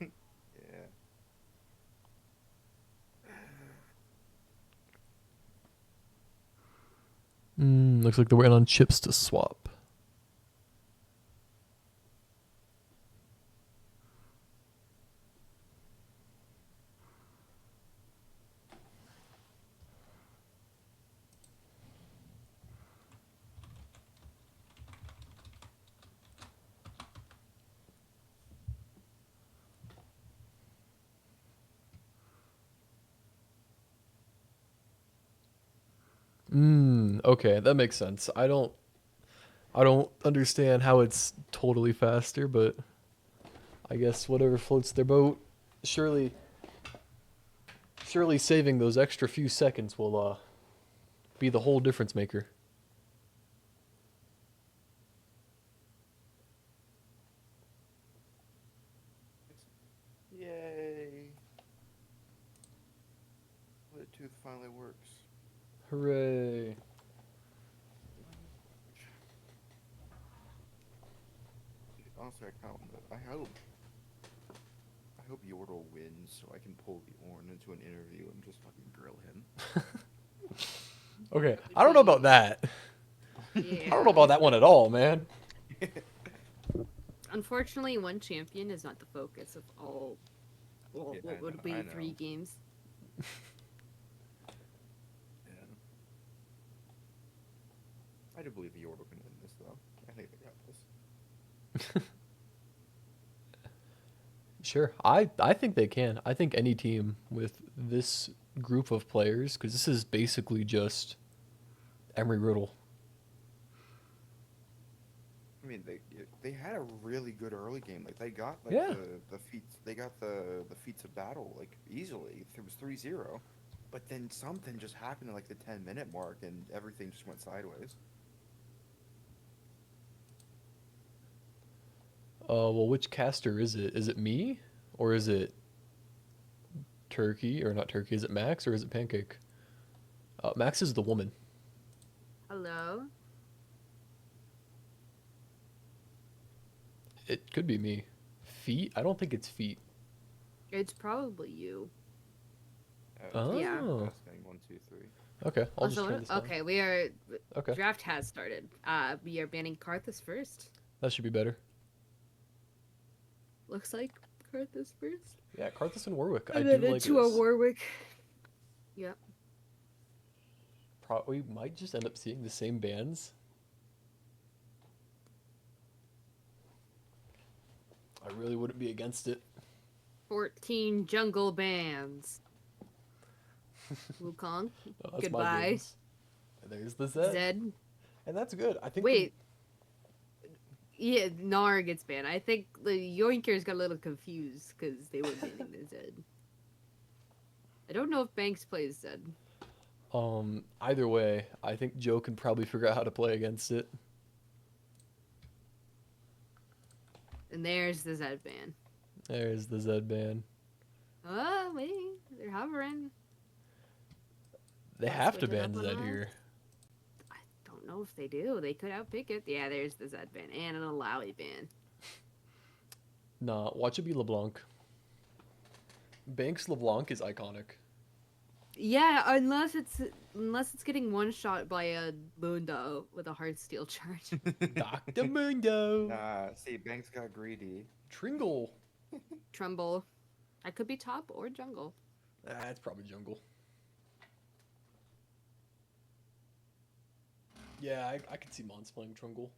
Looks like they're waiting on chips to swap. Okay, that makes sense. I don't understand how it's totally faster, but I guess whatever floats their boat. Surely saving those extra few seconds will be the whole difference maker. Yay! Bluetooth finally works. Hooray. Honestly, I hope Yordle wins so I can pull the Orn into an interview and just fucking grill him. Okay, I don't know about that. I don't know Yeah. about that one at all, man. Unfortunately, one champion is not the focus of all. Well, Yeah, what would I be know. 3 games? Yeah. I do believe Yordle can win this, though. I think they got this. Sure, I think they can. I think any team with this group of players, because this is basically just Emery Riddle. I mean, they had a really good early game. Like they got like Yeah. the feats. They got the feats of battle like easily. It was 3-0, but then something just happened at like the 10-minute mark, and everything just went sideways. Well, which caster is it? Is it me, or is it Turkey, or not Turkey? Is it Max, or is it Pancake? Max is the woman. Hello? It could be me. Feet? I don't think it's feet. It's probably you. Yeah. Oh. Testing 1, 2, 3. Okay, I'll just Also, turn this down. okay, we are. Okay, Draft has started. We are banning Karthus first. that should be better. Looks like Karthus first. Yeah, Karthus and Warwick. I And do then like into a this. Warwick. Yep. We might just end up seeing the same bands. I really wouldn't be against it. 14 jungle bands. Wukong. Oh, that's my Goodbye. games. And there's the Zed. Zed. And that's good. I think. Wait. Yeah, Nar gets banned. I think the Yoinkers got a little confused because they were banning the Zed. I don't know if Banks plays Zed. Either way, I think Joe can probably figure out how to play against it. And there's the Zed ban. There's the Zed ban. Oh, wait. They're hovering. They Wanna have to switch it ban up or Zed not? here. I don't know if they do. They could outpick it. Yeah, there's the Zed ban and an Alawi ban. Nah, watch it be LeBlanc. Banks LeBlanc is iconic. Yeah, unless it's getting one shot by a Mundo with a hard steel charge. Dr. Mundo. Nah, see, Banks got greedy. Tringle. Trumbull. I could be top or jungle. It's probably jungle. Yeah, I could see Mons playing Trungle.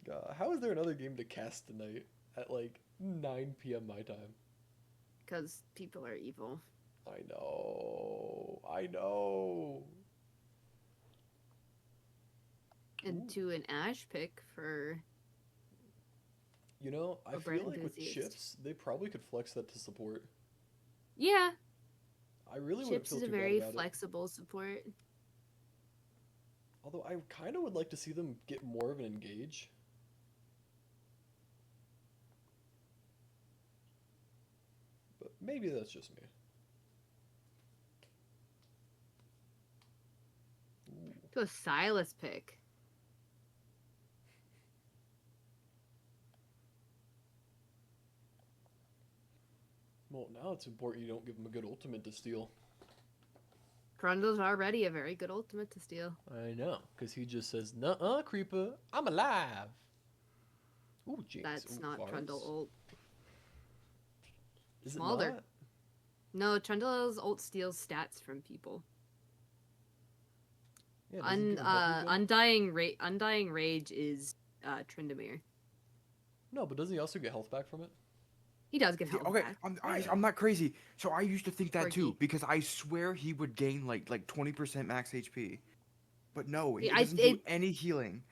God, how is there another game to cast tonight at like 9 p.m. my time? Because people are evil. I know. I know. Into an Ash pick for You know, I A feel brand like with enthusiast. chips, they probably could flex that to support. yeah. I really wouldn't Chips feel is a too bad very about it. flexible support. Although I kind of would like to see them get more of an engage. But maybe that's just me. Ooh. To a Silas pick. Well, now it's important you don't give him a good ultimate to steal. Trundle's already a very good ultimate to steal. I know, because he just says, "Nuh-uh, creeper, I'm alive." Ooh, Jinx. That's Ooh, not Varus. Trundle ult. Is it Smolder. not? No, Trundle's ult steals stats from people. Yeah, does he give him health regen? Undying Rage is Tryndamere. No, but doesn't he also get health back from it? He does get See, health okay, back. I'm not crazy. So I used to think that too, Quirky. because I swear he would gain like 20% max HP. But no, he Yeah, doesn't do any healing.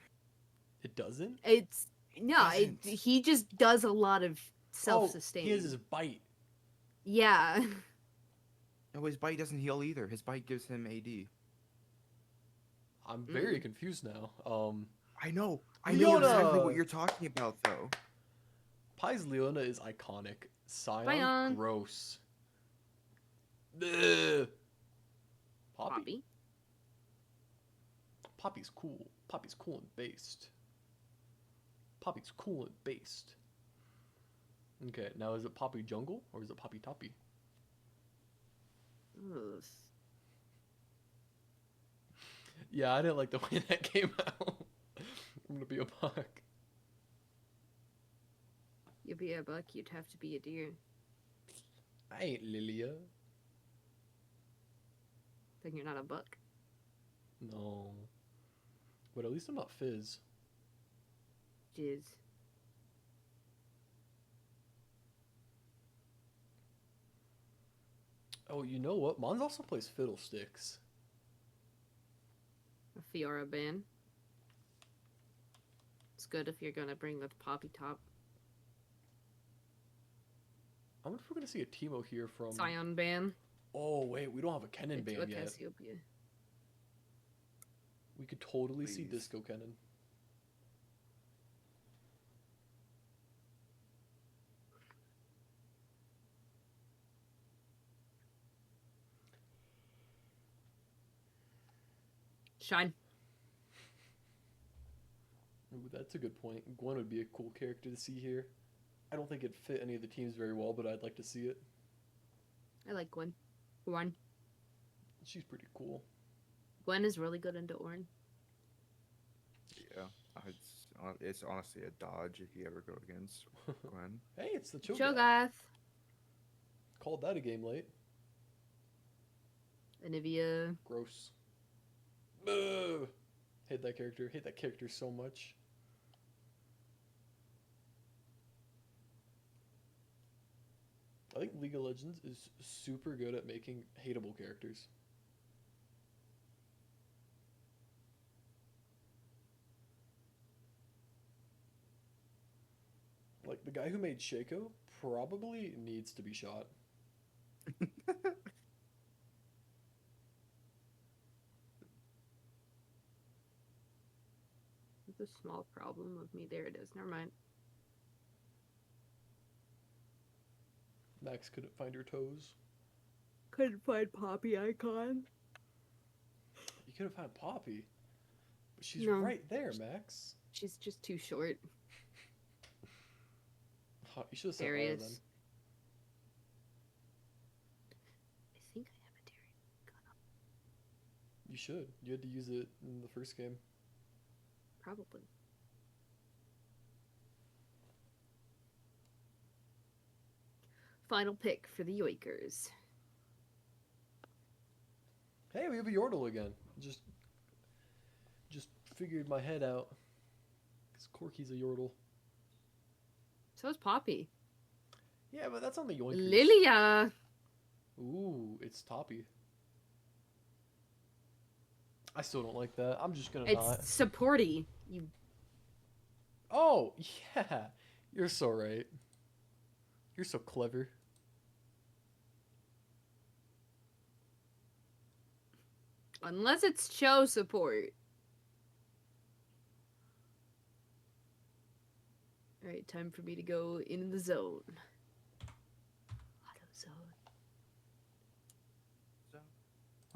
It doesn't? It's no, Doesn't. he just does a lot of Oh, self-sustain. he has his bite. Yeah. No, his bite doesn't heal either. His bite gives him AD. I'm very confused now. I know Leona! exactly what you're talking about though. Pai's Leona is iconic. Scion, Scion. gross. Ugh. Poppy? Poppy. Poppy's cool. Poppy's cool and based. Poppy's cool and based. Okay, now is it Poppy Jungle or is it Poppy Toppy? Ugh. Yeah, I didn't like the way that came out. I'm gonna be a buck. You'd be a buck, you'd have to be a deer. I ain't Lilia. Then you're not a buck. No. But at least I'm not Fizz. Jizz. Oh, you know what? Mons also plays Fiddlesticks. A Fiora ban. It's good if you're gonna bring the Poppy top. I wonder if we're gonna see a Teemo here from. Scion ban. Oh wait, we don't have a Kennen Into a ban yet. Cassiopeia. We could totally see Please. Disco Kennen. Shine. Ooh, that's a good point. Gwen would be a cool character to see here. I don't think it'd fit any of the teams very well, but I'd like to see it. I like Gwen. Ornn. She's pretty cool. Gwen is really good into Ornn. Yeah, it's honestly a dodge if you ever go against Gwen. Hey, it's the Cho'Gath. Cho'Gath. Called that a game late. Anivia. Gross. Ugh. Hate that character. Hate that character so much. I think League of Legends is super good at making hateable characters. the guy who made Shaco probably needs to be shot. It's a small problem with me. There it is. Never mind. Max couldn't find her toes. Couldn't find Poppy icon. You could have found Poppy. But she's No. right there, Max. She's just too short. You should have said There he R is. then. I think I have a Terry gun up. You should. You had to use it in the first game. Probably. Final pick for the Yoinkers. Hey, we have a Yordle again. Just figured my head out. Because Corky's a Yordle. So is Poppy. Yeah, but that's on the Yoinkers. Lilia. Ooh, it's Toppy. I still don't like that. I'm just gonna It's not. supporty. You. Oh, yeah. You're so right. You're so clever. Unless it's show support. Alright, time for me to go in the zone. Auto zone. So,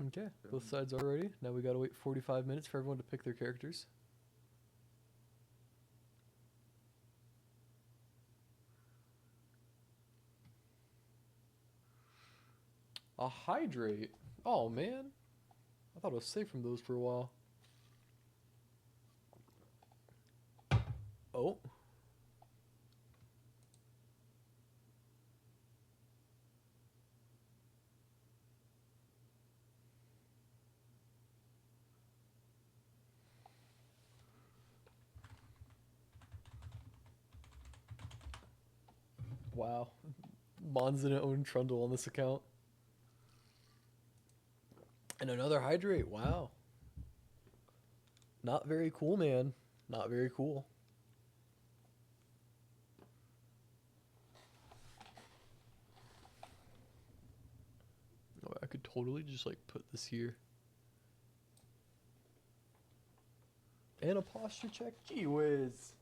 Okay, both sides are ready. Now we gotta wait 45 minutes for everyone to pick their characters. A hydrate. Oh man, I thought I was safe from those for a while. Oh. Wow. Bond's didn't own Trundle on this account. And another hydrate. Wow. Not very cool, man. Not very cool. Oh, I could totally just like put this here. And a posture check. Gee whiz.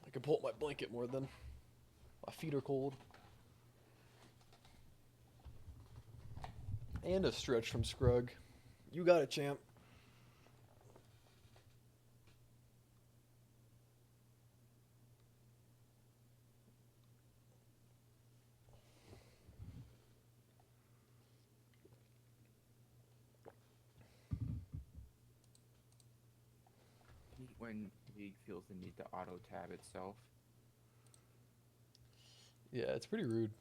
I can pull up my blanket more than my feet are cold. And a stretch from Scrug. You got it, champ. when League feels the need to auto tab itself. Yeah, it's pretty rude.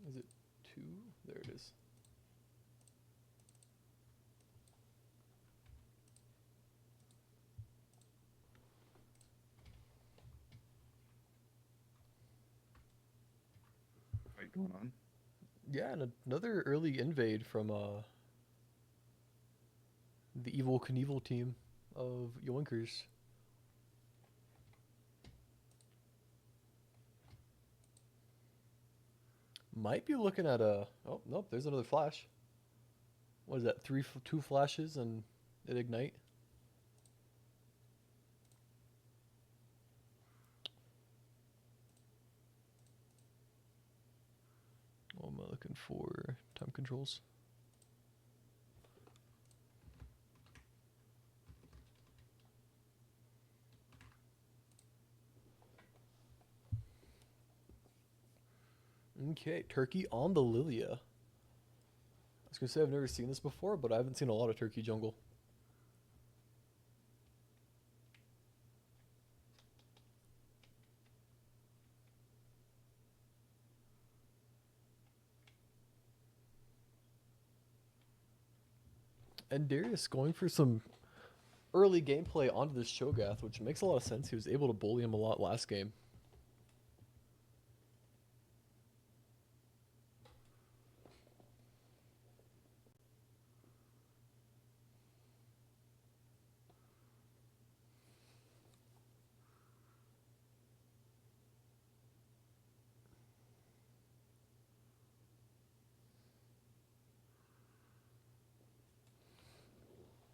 Is it 2? There it is. Fight going on. Yeah, and another early invade from the Evil Knievel team of Yoinkers. Might be looking at a... Oh, nope, there's another flash. What is that, 2 flashes and it ignite? What am I looking for? Time controls. Okay, Turkey on the Lilia. I was gonna say I've never seen this before, but I haven't seen a lot of Turkey jungle. And Darius going for some early gameplay onto this Cho'Gath, which makes a lot of sense. He was able to bully him a lot last game.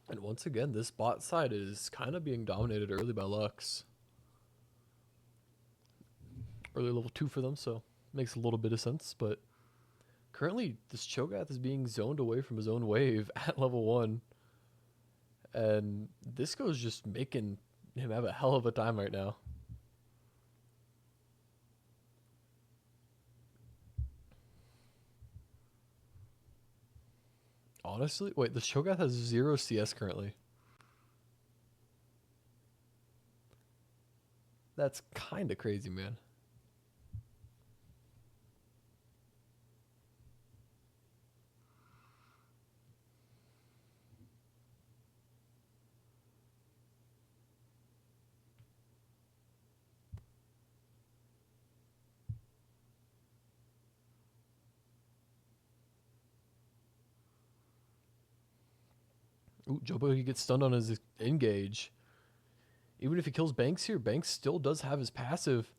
And once again, this bot side is kind of being dominated early by Lux. Early level 2 for them, so makes a little bit of sense. But currently, this Cho'Gath is being zoned away from his own wave at level 1. And Disco's just making him have a hell of a time right now. Honestly, wait, the Cho'Gath has 0 CS currently. That's kind of crazy, man. Ooh, Jobo, he gets stunned on his engage. Even if he kills Banks here, Banks still does have his passive.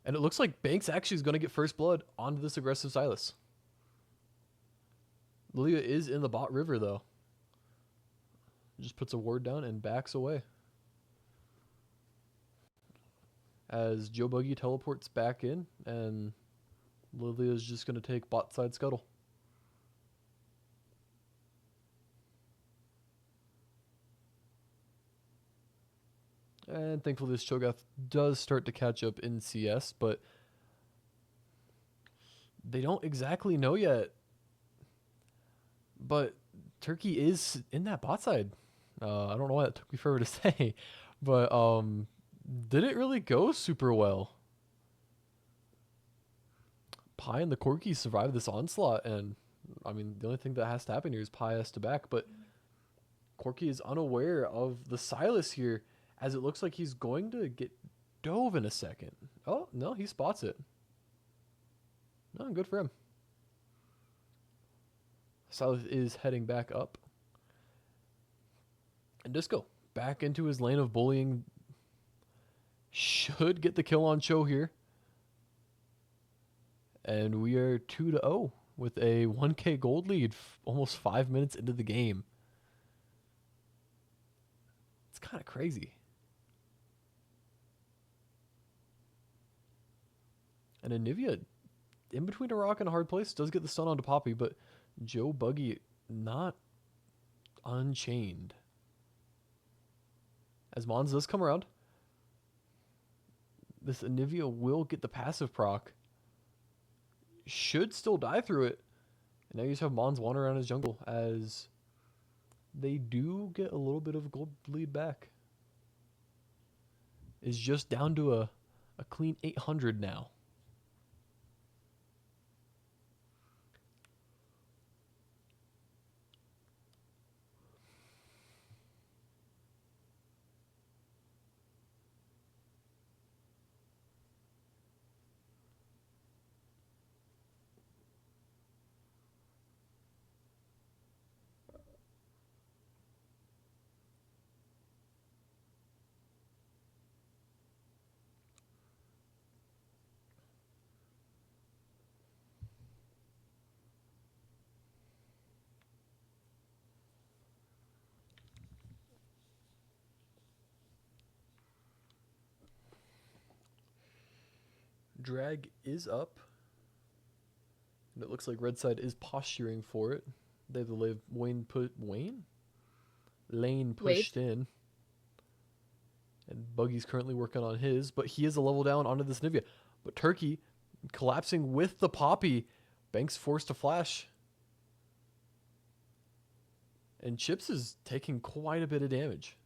And it looks like Banks actually is going to get first blood onto this aggressive Silas. Lilia is in the bot river, though. Just puts a ward down and backs away. As Joe Buggy teleports back in, and Lilia is just going to take bot side scuttle. And thankfully this Cho'Gath does start to catch up in CS, but they don't exactly know yet. But Turkey is in that bot side. I don't know why that took me forever to say, but didn't really go super well. Pi and the Corki survived this onslaught, and I mean the only thing that has to happen here is Pi has to back, but Corki is unaware of the Silas here, as it looks like he's going to get dove in a second. Oh, no, he spots it. No, good for him. Silas is heading back up. And Disco back into his lane of bullying. Should get the kill on Cho here. And we are 2-0 with a 1k gold lead almost 5 minutes into the game. It's kind of crazy. And Anivia, in between a rock and a hard place, does get the stun onto Poppy, but Joe Buggy not unchained. As Mons does come around, this Anivia will get the passive proc. Should still die through it. And now you just have Mons wander around his jungle as they do get a little bit of a gold lead back. Is just down to a clean 800 now. Drag is up. And it looks like red side is posturing for it. They have the lane pushed in. And Buggy's currently working on his, but he is a level down onto this Nivea. But Turkey collapsing with the Poppy. Banks forced to flash. And Chips is taking quite a bit of damage.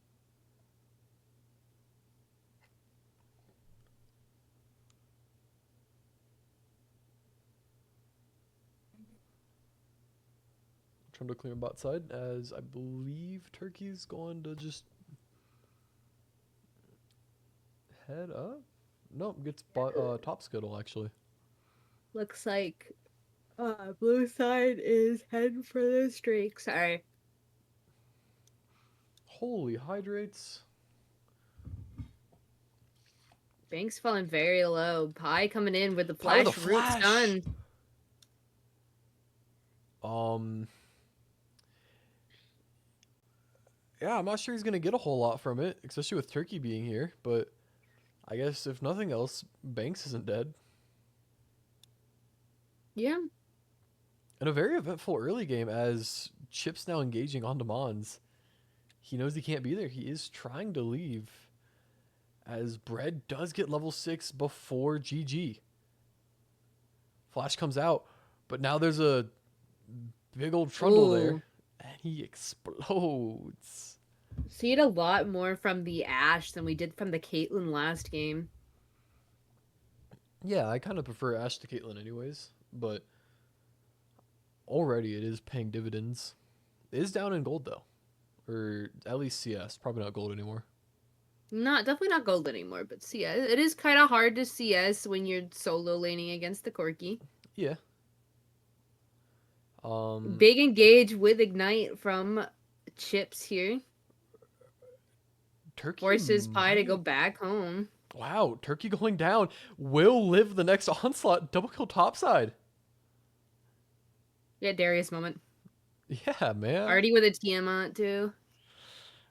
Trying to clear bot side, as I believe Turkey's going to just head up. No, gets top scuttle actually. Looks like blue side is heading for the streak. Sorry. Holy hydrates. Banks falling very low. Pie coming in with the Pie with flash a root flash. stun. Yeah, I'm not sure he's gonna get a whole lot from it, especially with Turkey being here, but I guess if nothing else, Banks isn't dead. Yeah. And a very eventful early game as Chip's now engaging on Mons. He knows he can't be there. He is trying to leave. As Bread does get level 6 before GG. Flash comes out, but now there's a big old trundle there. Ooh. And he explodes. See it a lot more from the Ashe than we did from the Caitlyn last game. Yeah, I kind of prefer Ashe to Caitlyn anyways, but already it is paying dividends. It is down in gold though, or at least CS. Probably not gold anymore. Definitely not gold anymore, but CS. It is kind of hard to CS when you're solo laning against the Corki. Yeah. Big engage with Ignite from Chips here. Turkey Forces Pie to go might- back home. Wow, Turkey going down. Will live the next onslaught. Double kill topside. Yeah, Darius moment. Yeah, man. Already with a TM on it too.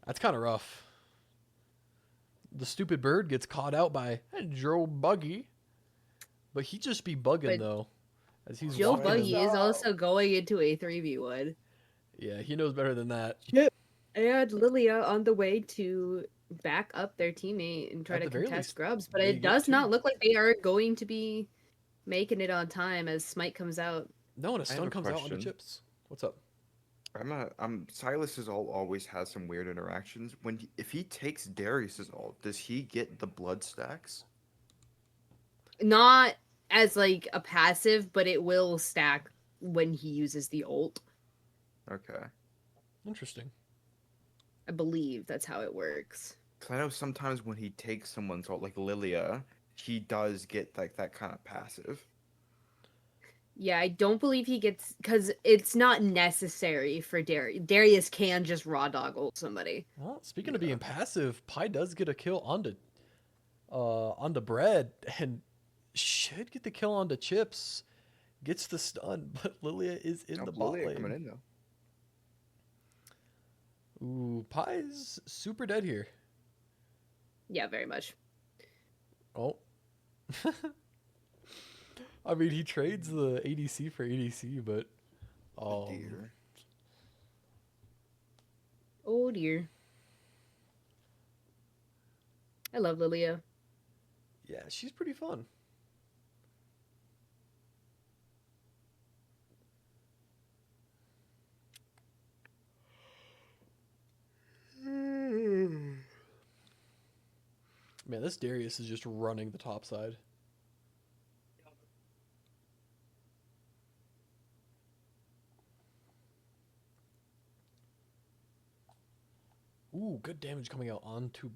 That's kind of rough. The stupid bird gets caught out by Joe Buggy. But he just be bugging But though. As he's Joe walking Buggy in. is also going into a 3v1. Yeah, he knows better than that. And Lilia on the way to back up their teammate and try At to the very contest least, Grubs. But they it get does two. not look like they are going to be making it on time as Smite comes out. No, and a I have stun a comes out onto question. Chips. What's up? Silas is always has some weird interactions. If he takes Darius's ult, does he get the blood stacks? Not as like a passive, but it will stack when he uses the ult. Okay. Interesting. I believe that's how it works. Cause I know sometimes when he takes someone's ult, like Lilia, he does get like that kind of passive. Yeah, I don't believe he gets because it's not necessary for Darius. Darius can just raw dog ult somebody. Well, speaking of being passive, Pi does get a kill onto Bread and should get the kill onto Chips. Gets the stun, but Lilia is in the bot Lilia lane. coming in though. Ooh, Pi's super dead here. Yeah, very much. Oh. I mean, he trades the ADC for ADC, but Dear. Oh dear. I love Lilia. yeah, she's pretty fun. Man, this Darius is just running the top side. Ooh, good damage coming out onto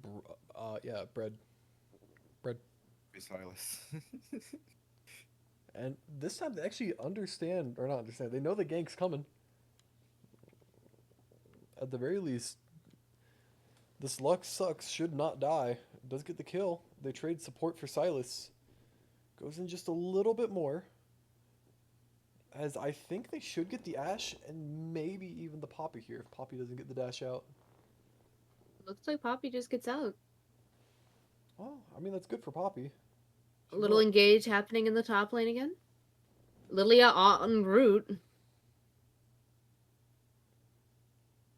Bread. Silas. And this time they actually understand, or not understand, they know the gank's coming. At the very least, this Lux Sucks should not die. Does get the kill. They trade support for Silas. Goes in just a little bit more. As I think they should get the Ashe and maybe even the Poppy here if Poppy doesn't get the dash out. Looks like Poppy just gets out. Oh, I mean, that's good for Poppy. A little engage happening in the top lane again. Lilia en route.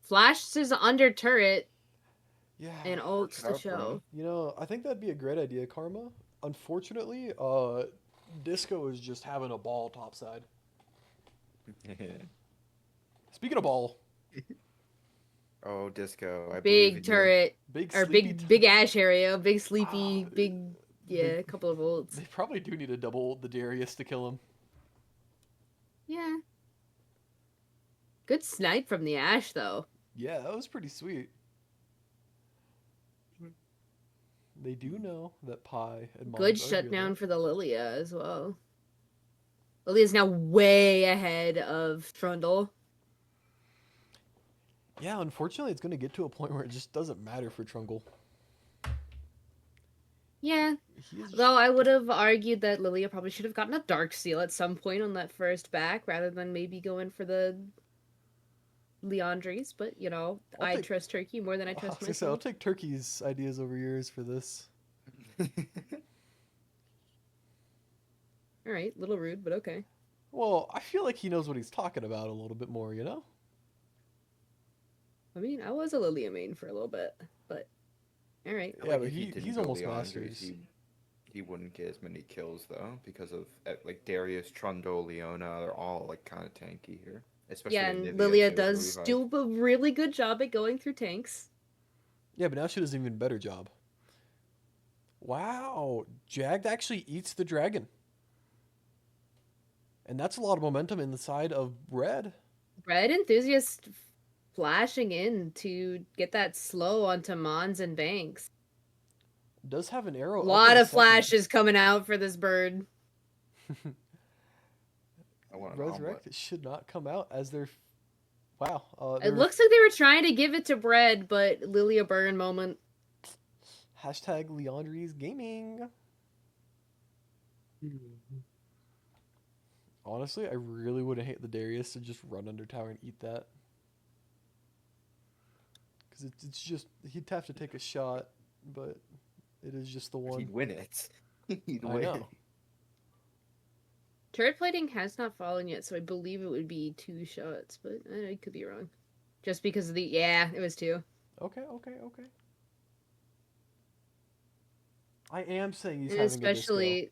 Flash is under turret Yeah. and ults to Out, bro. show. You know, I think that'd be a great idea, Karma. Unfortunately, Disco is just having a ball topside. Speaking of ball, Oh, Disco, I believe in Big you. turret. big Or sleepy. big ash area. Big sleepy. Ah, Big, yeah, they- a couple of volts. They probably do need to double the Darius to kill him. Yeah. Good snipe from the ash, though. Yeah, that was pretty sweet. They do know that Pi and Mons Good are shutdown good. for the Lilia as well. Lilia's now way ahead of Trundle. Yeah, unfortunately, it's going to get to a point where it just doesn't matter for Trungle. Yeah. He is Though I would have argued that Lilia probably should have gotten a Dark Seal at some point on that first back rather than maybe going for the Leandries. But, you know, I'll I take- trust Turkey more than I I was trust gonna say, I'll myself. take Turkey's ideas over yours for this. Alright, little rude, but okay. Well, I feel like he knows what he's talking about a little bit more, you know? I mean, I was a Lilia main for a little bit, but alright. I feel Yeah, like but if he- didn't he's go almost Leandres, Masters. He wouldn't get as many kills though because of like Darius, Trundle, Leona. They're all like kind of tanky here, especially Yeah, with and Nivea, Lilia too, with the does revive. do a really good job at going through tanks. Yeah, but now she does an even better job. Wow, Jagged actually eats the dragon. And that's a lot of momentum in the side of red. Red Enthusiast flashing in to get that slow onto Mons and Banks. Does have an A arrow up lot in of second. flashes coming out for this bird. I want an Resurrect omelet. should not come out as their. Wow. It Their looks like they were trying to give it to Bread, but Lilia burn moment. hashtag Leandries Gaming. Honestly, I really wouldn't hate the Darius to just run under tower and eat that. Because it's just, he'd have to take a shot, but it is just the one. He'd win it. He'd I win. know. Turret plating has not fallen yet, so I believe it would be 2 shots, but I could be wrong. Just because of the yeah, it was 2. Okay. I am saying he's And having a disco.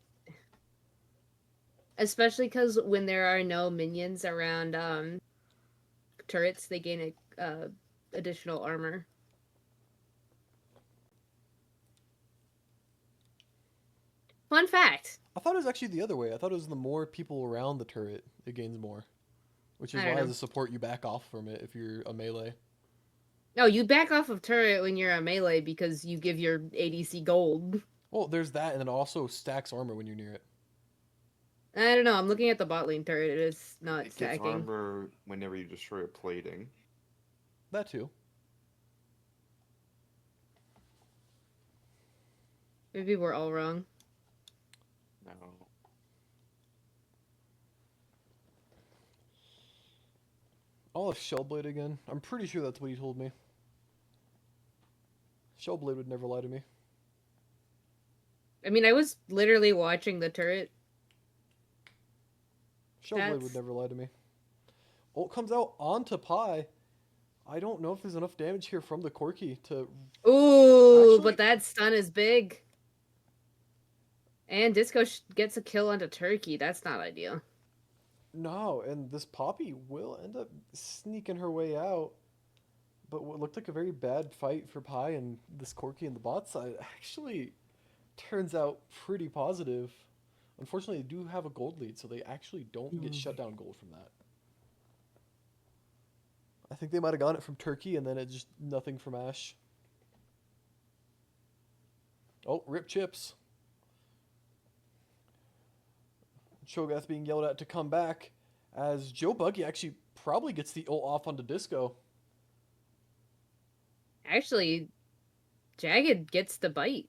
especially because when there are no minions around turrets, they gain additional armor. Fun fact. I thought it was actually the other way. I thought it was the more people around the turret, it gains more. Which is I why, don't as know. a support, you back off from it if you're a melee. No, you back off of turret when you're a melee because you give your ADC gold. Well, there's that, and then it also stacks armor when you're near it. I don't know. I'm looking at the bot lane turret. It is not It gets stacking. armor whenever you destroy a plating. That too. Maybe we're all wrong. No. I'll have Shellblade again. I'm pretty sure that's what he told me. Shellblade would never lie to me. I mean, I was literally watching the turret. Shellblade That's- would never lie to me. Ult comes out onto Pi. I don't know if there's enough damage here from the Corki to... Ooh, Actually- but that stun is big. And Disco gets a kill onto Turkey. That's not ideal. No, and this Poppy will end up sneaking her way out. But what looked like a very bad fight for Pi and this Corki in the bot side actually turns out pretty positive. Unfortunately, they do have a gold lead, so they actually don't get shutdown gold from that. I think they might have gotten it from Turkey, and then it's just nothing from Ash. Oh, rip chips. Cho'Gath being yelled at to come back, as Joe Buggy actually probably gets the ult off onto Disco. Actually, Jagged gets the bite.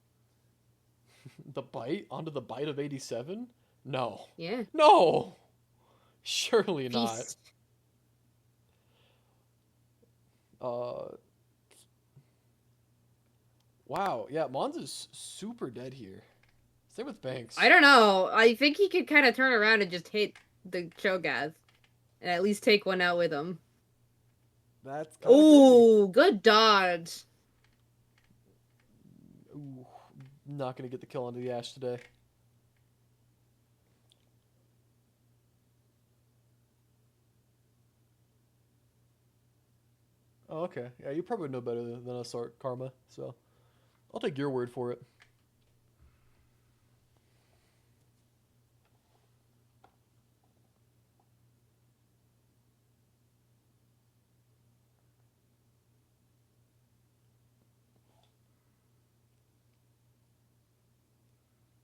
The bite onto the bite of 87? No. Yeah. No! Surely not. Feast. Wow. Yeah, Mons is super dead here. Same with Banks. I don't know. I think he could kind of turn around and just hit the Cho'Gath. And at least take one out with him. That's kind of Ooh, good dodge. Ooh, not gonna get the kill onto the Ash today. Okay. Yeah, you probably know better than us, Art Karma. So I'll take your word for it.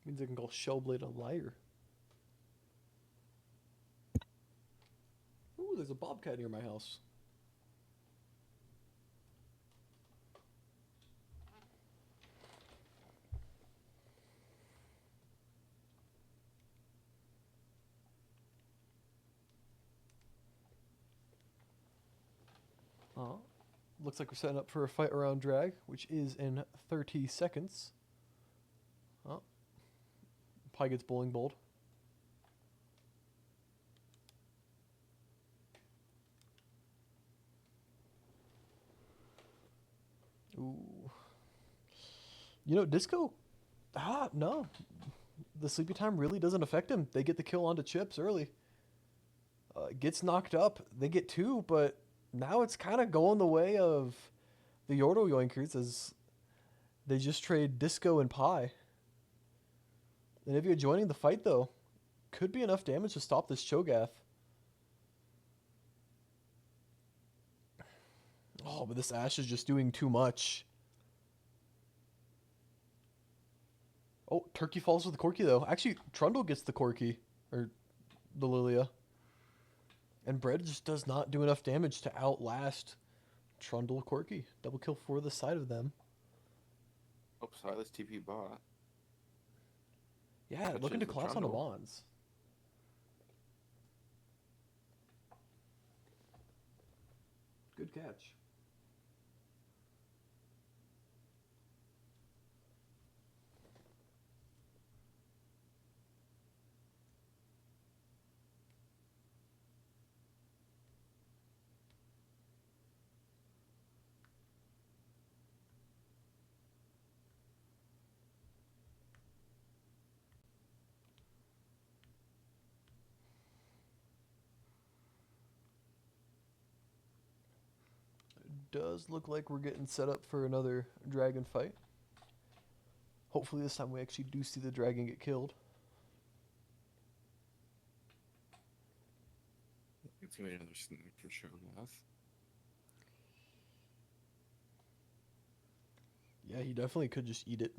Means I can call Shellblade a liar. Ooh, there's a bobcat near my house. Looks like we're setting up for a fight around drag, which is in 30 seconds. Oh, Pie gets bowling bowled. Ooh. You know, Disco, no. The sleepy time really doesn't affect him. They get the kill onto Chips early. Gets knocked up. They get two, but now it's kind of going the way of the Yordle Yoinkers as they just trade Disco and Pie. And if you're joining the fight, though, could be enough damage to stop this Cho'Gath. Oh, but this Ashe is just doing too much. Oh, Turkey falls with the Corki, though. Actually, Trundle gets the Corki. Or the Lilia. And Bread just does not do enough damage to outlast Trundle Corki. Double kill for the side of them. Oh, Silas TP bot. Yeah, Touches looking to the collapse on the Trundle. bonds. Good catch. Does look like we're getting set up for another dragon fight. Hopefully this time we actually do see the dragon get killed. It's gonna be another snipe for sure enough. Yeah, he definitely could just eat it.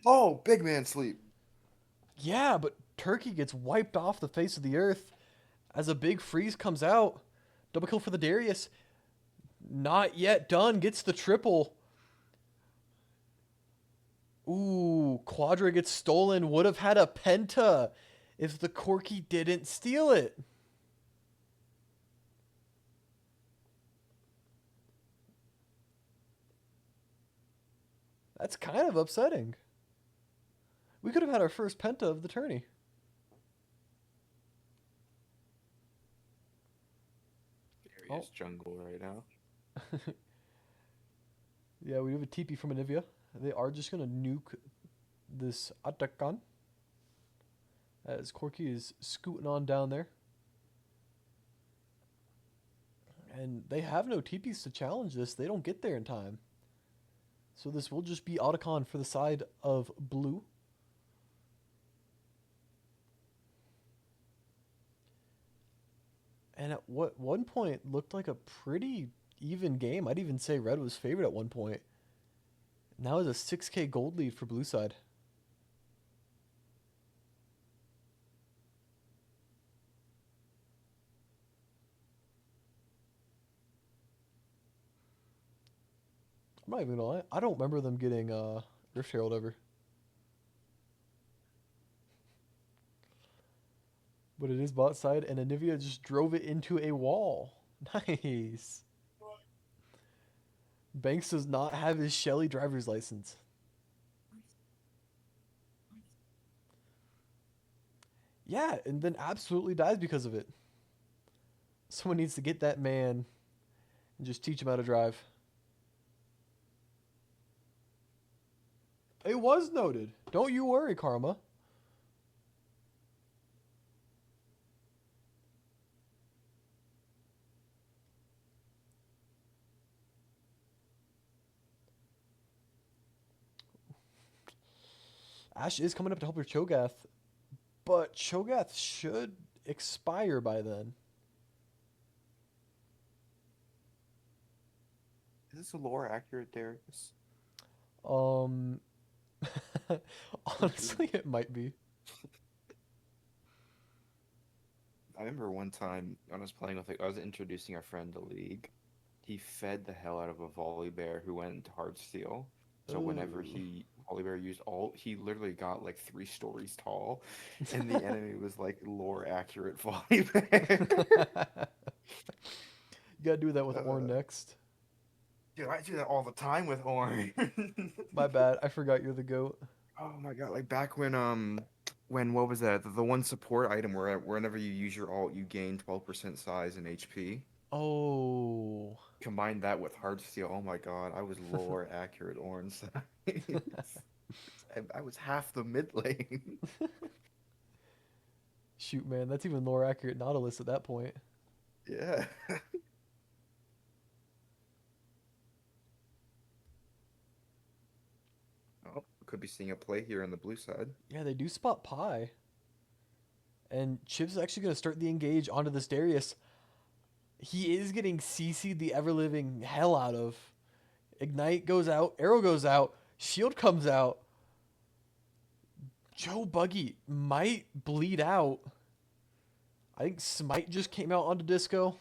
Oh, big man sleep. Yeah, but Turkey gets wiped off the face of the earth as a big freeze comes out. Double kill for the Darius. Not yet done. Gets the triple. Ooh, Quadra gets stolen. Would have had a penta if the Corki didn't steal it. That's kind of upsetting. We could have had our first penta of the tourney. Darius jungle right now. Yeah, we have a TP from Anivia. They are just going to nuke this Atakan. As Corki is scooting on down there. And they have no TPs to challenge this. They don't get there in time. So this will just be Otacon for the side of blue. And at one point looked like a pretty even game. I'd even say red was favored at one point. Now is a 6k gold lead for blue side. I'm not even gonna lie. I don't remember them getting Rift Herald ever. But it is bot side, and Anivia just drove it into a wall. Nice. Banks does not have his Shelly driver's license. Yeah, and then absolutely dies because of it. Someone needs to get that man and just teach him how to drive. It was noted. Don't you worry, Karma. Ash is coming up to help her Cho'Gath, but Cho'Gath should expire by then. Is this a lore accurate, Darius? Um, honestly, it might be. I remember one time when I was playing with, like, I was introducing a friend to League. He fed the hell out of a volley bear who went into Heartsteel. So whenever Ooh. volley bear used ult, he literally got like 3 stories tall, and the enemy was like lore accurate volley bear. You gotta do that with Ornn Uh, next. Dude, I do that all the time with Ornn. My bad. I forgot you're the goat. Oh my god, like back when what was that? The one support item where whenever you use your ult, you gain 12% size and HP. Oh. Combine that with Heartsteel. Oh my god, I was lore accurate Ornn size. I was half the mid lane. Shoot, man, that's even more accurate Nautilus at that point. Yeah. Oh, could be seeing a play here on the blue side. Yeah, they do spot Pi. And Chip's actually going to start the engage onto this Darius. He is getting CC'd the ever-living hell out of. Ignite goes out, arrow goes out, shield comes out. Joe Buggy might bleed out. I think Smite just came out onto Disco.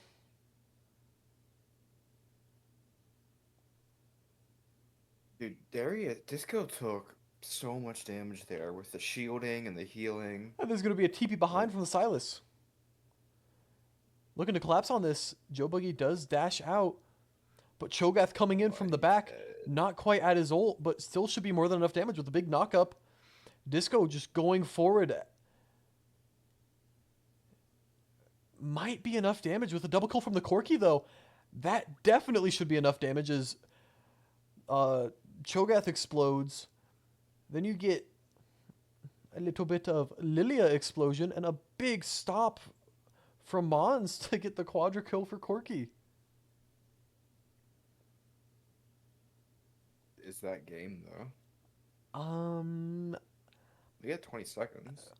Dude, Darius Disco took so much damage there with the shielding and the healing. And there's going to be a TP behind from the Silas. Looking to collapse on this. Joe Buggy does dash out. But Cho'Gath coming in from the back. Not quite at his ult, but still should be more than enough damage with a big knock-up. Disco just going forward. Might be enough damage with a double kill from the Corki, though. That definitely should be enough damage as Cho'Gath explodes. Then you get a little bit of Lilia explosion and a big stop from Mons to get the quadra kill for Corki. Is that game though? Um, They got 20 seconds.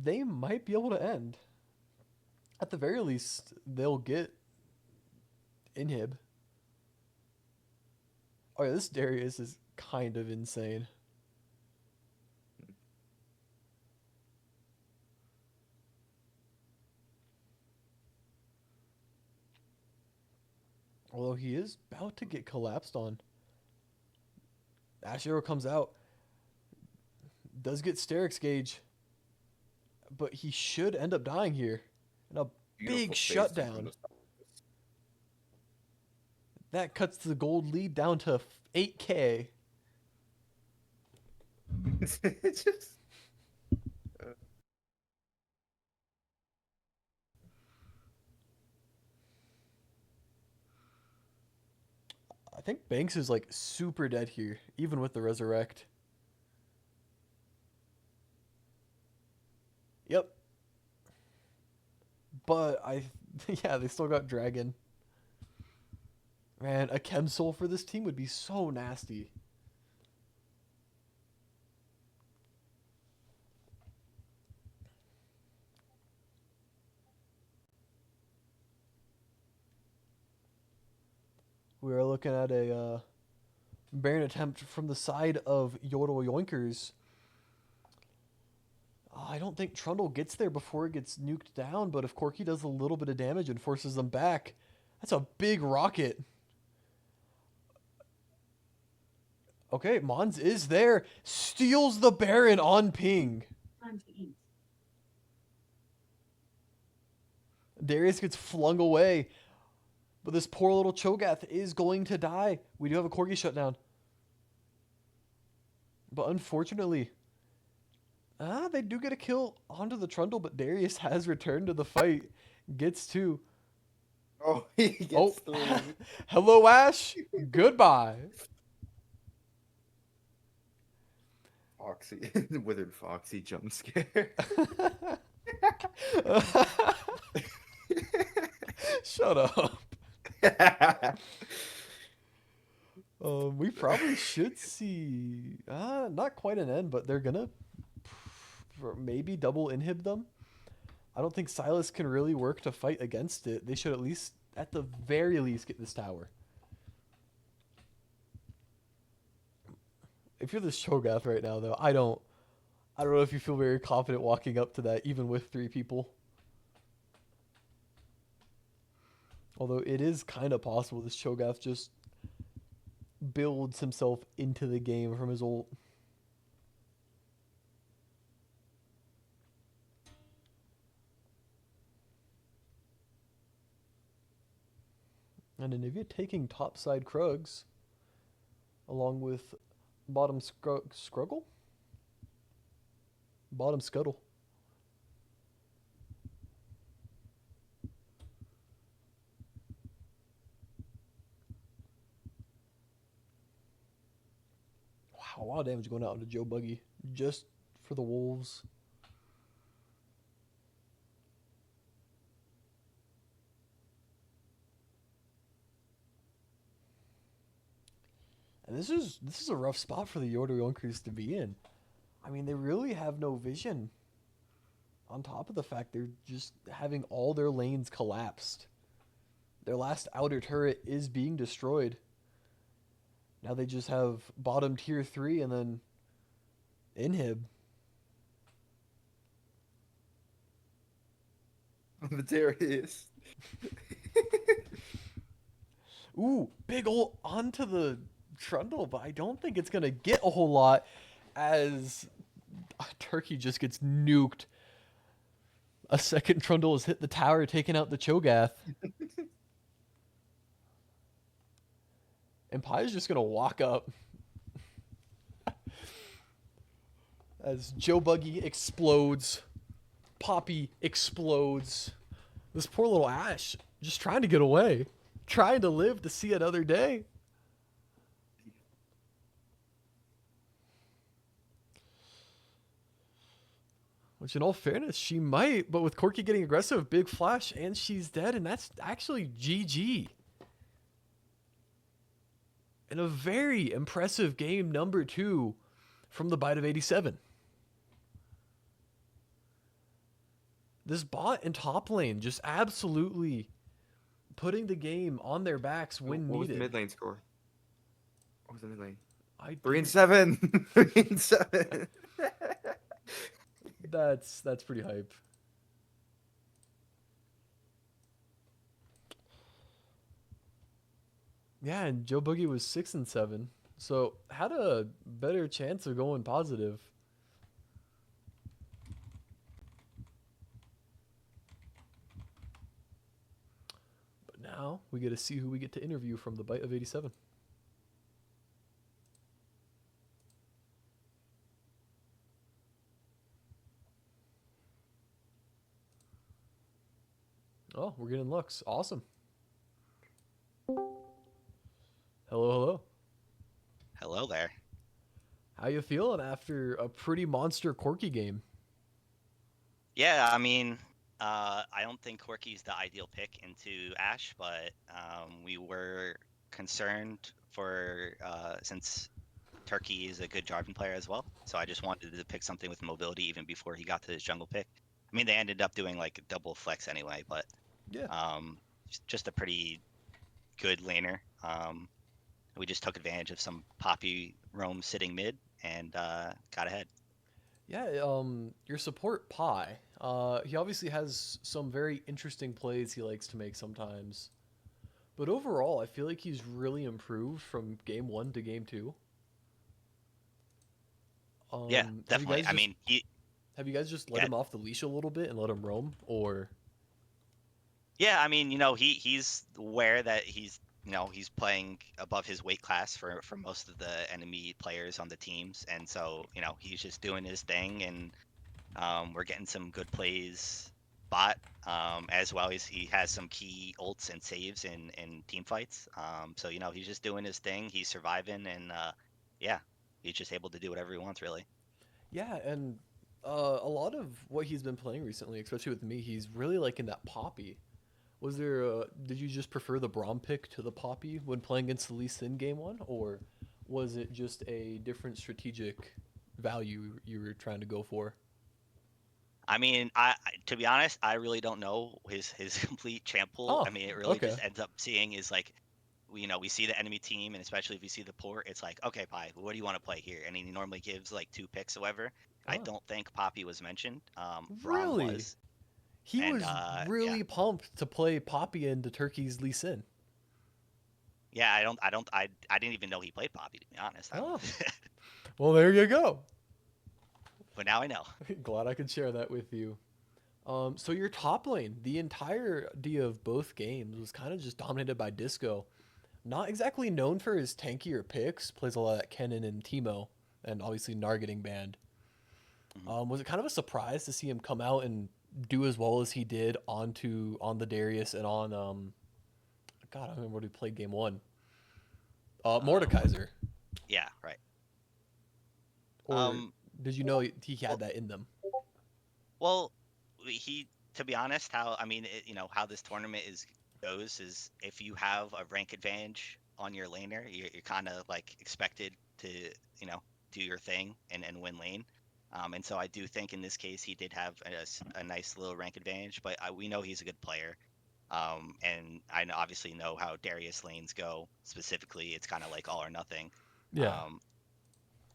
they might be able to end. At the very least, they'll get inhib. Oh yeah, this Darius is kind of insane. Although he is about to get collapsed on. Ash Arrow comes out. Does get Sterix Gauge. But he should end up dying here. And a big Beautiful phase shutdown. from the That cuts the gold lead down to 8K. It's just I think Banks is like super dead here, even with the resurrect. Yep. But yeah, they still got Dragon. Man, a Chem Soul for this team would be so nasty. We are looking at a Baron attempt from the side of Yordle Yoinkers. I don't think Trundle gets there before it gets nuked down, but if Corki does a little bit of damage and forces them back, that's a big rocket. Okay, Mons is there. Steals the Baron on ping. Darius gets flung away. But this poor little Cho'Gath is going to die. We do have a Corgi shutdown. But unfortunately, they do get a kill onto the Trundle, but Darius has returned to the fight. Gets two. oh, he gets three. Hello, Ash. Goodbye. Foxy, withered Foxy jump scare. Shut up. We probably should see not quite an end, but they're gonna for maybe double inhib them. I don't think Silas can really work to fight against it. They should at least, at the very least, get this tower. If you're the Shogath right now, though, I don't know if you feel very confident walking up to that, even with 3 people. Although it is kind of possible this Shogath just builds himself into the game from his ult. And Anivia taking topside Krugs along with bottom Scruggle? Bottom Scuttle. Wow, a lot of damage going out into Joe Buggy just for the Wolves. And this is a rough spot for the Yordle Yoinkers to be in. I mean, they really have no vision. On top of the fact they're just having all their lanes collapsed. Their last outer turret is being destroyed. Now they just have bottom tier 3 and then inhib. But there it is. Ooh, big ult onto the Trundle, but I don't think it's going to get a whole lot as Turkey just gets nuked. A second Trundle has hit the tower, taking out the Cho'Gath. And Pie's just going to walk up. As Joe Buggy explodes. Poppy explodes. This poor little Ashe just trying to get away. Trying to live to see another day. Which, in all fairness, she might, but with Corki getting aggressive, big flash, and she's dead, and that's actually GG. And a very impressive game number 2 from the Bite of 87. This bot in top lane just absolutely putting the game on their backs when What was needed. the mid lane score? What was the mid lane? 3-7. 3-7. That's pretty hype. Yeah, and Joe Boogie was 6-7, so had a better chance of going positive. But now we get to see who we get to interview from the Bite of 87. Oh, we're getting looks. Awesome. Hello, hello. Hello there. How you feeling after a pretty monster Corki game? Yeah, I mean, I don't think Corky's the ideal pick into Ash, but we were concerned for since Turkey is a good Jarvan player as well. So I just wanted to pick something with mobility even before he got to his jungle pick. I mean, they ended up doing like double flex anyway, but Yeah. just a pretty good laner. We just took advantage of some Poppy roam sitting mid and got ahead. Yeah, your support Pi. He obviously has some very interesting plays he likes to make sometimes. But overall, I feel like he's really improved from game 1 to game 2. Yeah, definitely. I mean, have you guys just let him off the leash a little bit and let him roam, or? Yeah, I mean, he's aware that he's playing above his weight class for most of the enemy players on the teams, and so he's just doing his thing, and we're getting some good plays bot, as well as he has some key ults and saves in team fights. So he's just doing his thing, he's surviving, and yeah, he's just able to do whatever he wants, really. Yeah, and a lot of what he's been playing recently, especially with me, he's really liking that Poppy. Was there did you just prefer the Braum pick to the Poppy when playing against the Lee Sin game 1, or was it just a different strategic value you were trying to go for? I mean, to be honest, I really don't know his complete champ pool. Oh, I mean, it really okay. just ends up seeing is like, we see the enemy team, and especially if you see the port, it's like, okay, Pi, what do you want to play here? And he normally gives like 2 picks. However, I Oh, don't think Poppy was mentioned. Braum really? was, He and was yeah, really pumped to play Poppy into Turkey's Lee Sin. yeah. I didn't even know he played Poppy, to be honest. Oh, well, there you go. But now I know. Glad I could share that with you. So your top lane, the entirety of both games was kind of just dominated by Disco. Not exactly known for his tankier picks, plays a lot of Kennen and Teemo, and obviously Gnar getting banned. Mhm. Was it kind of a surprise to see him come out and do as well as he did on the Darius and on God, I don't remember what he played game one. What? Mordekaiser. Yeah, right. Or Um, did you know he had well, that in them? well, he, to be honest, how I mean, how this tournament goes is if you have a rank advantage on your laner, you're kind of like expected to, you know, do your thing and win lane. And so I do think in this case he did have a nice little rank advantage, but we know he's a good player. And obviously know how Darius lanes go specifically. It's kind of like all or nothing. Yeah. Um,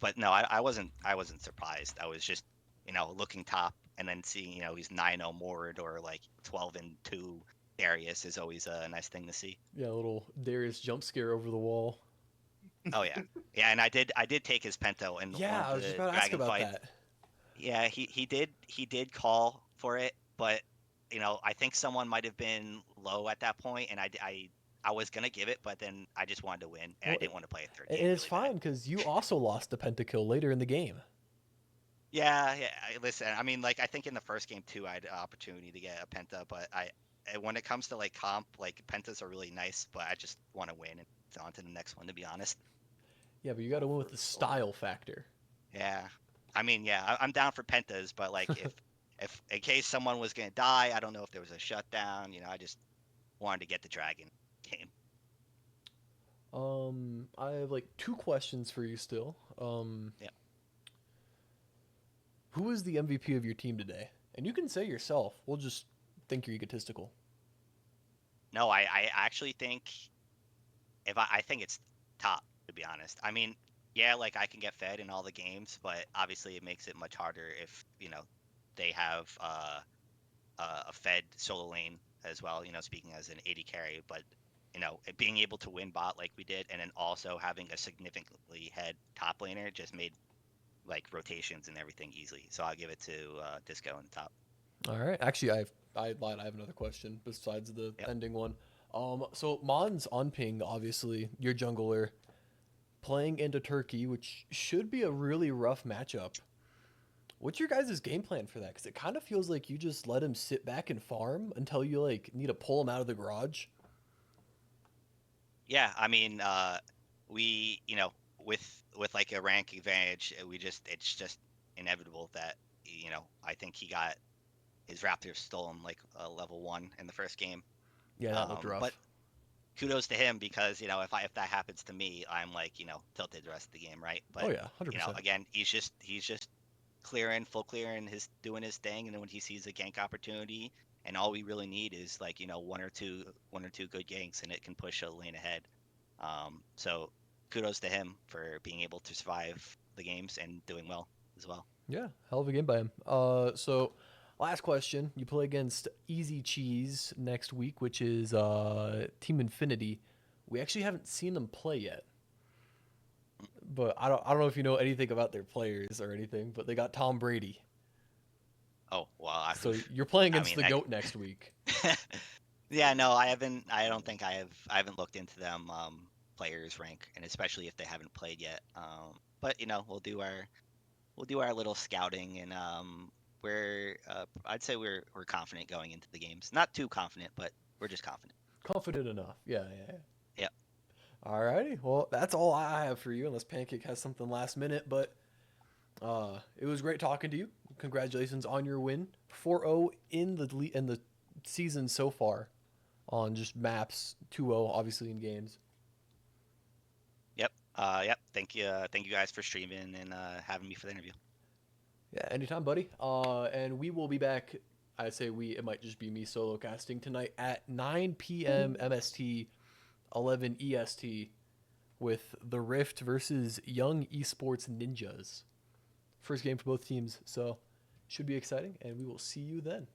but no, I wasn't surprised. I was just, looking top and then seeing, he's 9-0 Mord or like 12-2 Darius is always a nice thing to see. Yeah, a little Darius jump scare over the wall. Oh yeah. Yeah, and I did take his Pento in one Yeah, of I was just the about to ask dragon about fights. that. Yeah, he did call for it, but I think someone might have been low at that point, and I was gonna give it, but then I just wanted to win, and I Well, didn't want to play a third and game it's really bad. fine because you also lost the pentakill later in the game. Yeah, yeah. Listen, I mean, like I think in the first game too, I had an opportunity to get a penta, but when it comes to like comp, like pentas are really nice, but I just want to win and it's on to the next one, to be honest. Yeah, but you got to All win for with the the silver. style factor. Yeah, I mean, yeah, I'm down for pentas, but like if in case someone was gonna die, I don't know if there was a shutdown. I just wanted to get the dragon game. I have like two questions for you still. Yeah. Who is the MVP of your team today? And you can say yourself. We'll just think you're egotistical. No, I actually think if I think it's top, to be honest. I mean, yeah, like I can get fed in all the games, but obviously it makes it much harder if they have a fed solo lane as well. Speaking as an 80 carry, but being able to win bot like we did, and then also having a significantly head top laner just made like rotations and everything easily. So I'll give it to Disco in the top. All right. Actually, I lied. I have another question besides the Yep. ending one. So Mon's on ping, obviously, your jungler, playing into Turkey, which should be a really rough matchup. What's your guys' game plan for that? Because it kind of feels like you just let him sit back and farm until you like need to pull him out of the garage. Yeah, I mean, we, with like a rank advantage, it's just inevitable that, I think he got his Raptors stolen like level 1 in the first game. Yeah, that looked But rough. kudos to him because, if that happens to me, I'm like, tilted the rest of the game, right? Oh But, yeah, 100%. again, he's just full clearing doing his thing, and then when he sees a gank opportunity, and all we really need is like, one or two good ganks, and it can push a lane ahead. So kudos to him for being able to survive the games and doing well as well. Yeah, hell of a game by him. So last question. You play against Easy Cheese next week, which is Team Infinity. We actually haven't seen them play yet. But I don't know if you know anything about their players or anything, but they got Tom Brady. Oh well, So you're playing I against mean, the GOAT next week. yeah, no, I haven't. I don't think I haven't looked into them players rank, and especially if they haven't played yet. But we'll do our little scouting, and I'd say we're confident going into the games. Not too confident, but we're just confident. Confident enough. Yeah, yeah. Yep. Alrighty. Well, that's all I have for you, unless Pancake has something last minute. But it was great talking to you. Congratulations on your win, 4-0 in the season so far, on just maps, 2-0 obviously in games. Yep. Yep. Thank you. Thank you guys for streaming and having me for the interview. Yeah, anytime, buddy. And we will be back. I say we, it might just be me solo casting tonight at 9 p.m. MST, 11 EST, with the Rift versus Young Esports Ninjas. First game for both teams, so should be exciting, and we will see you then.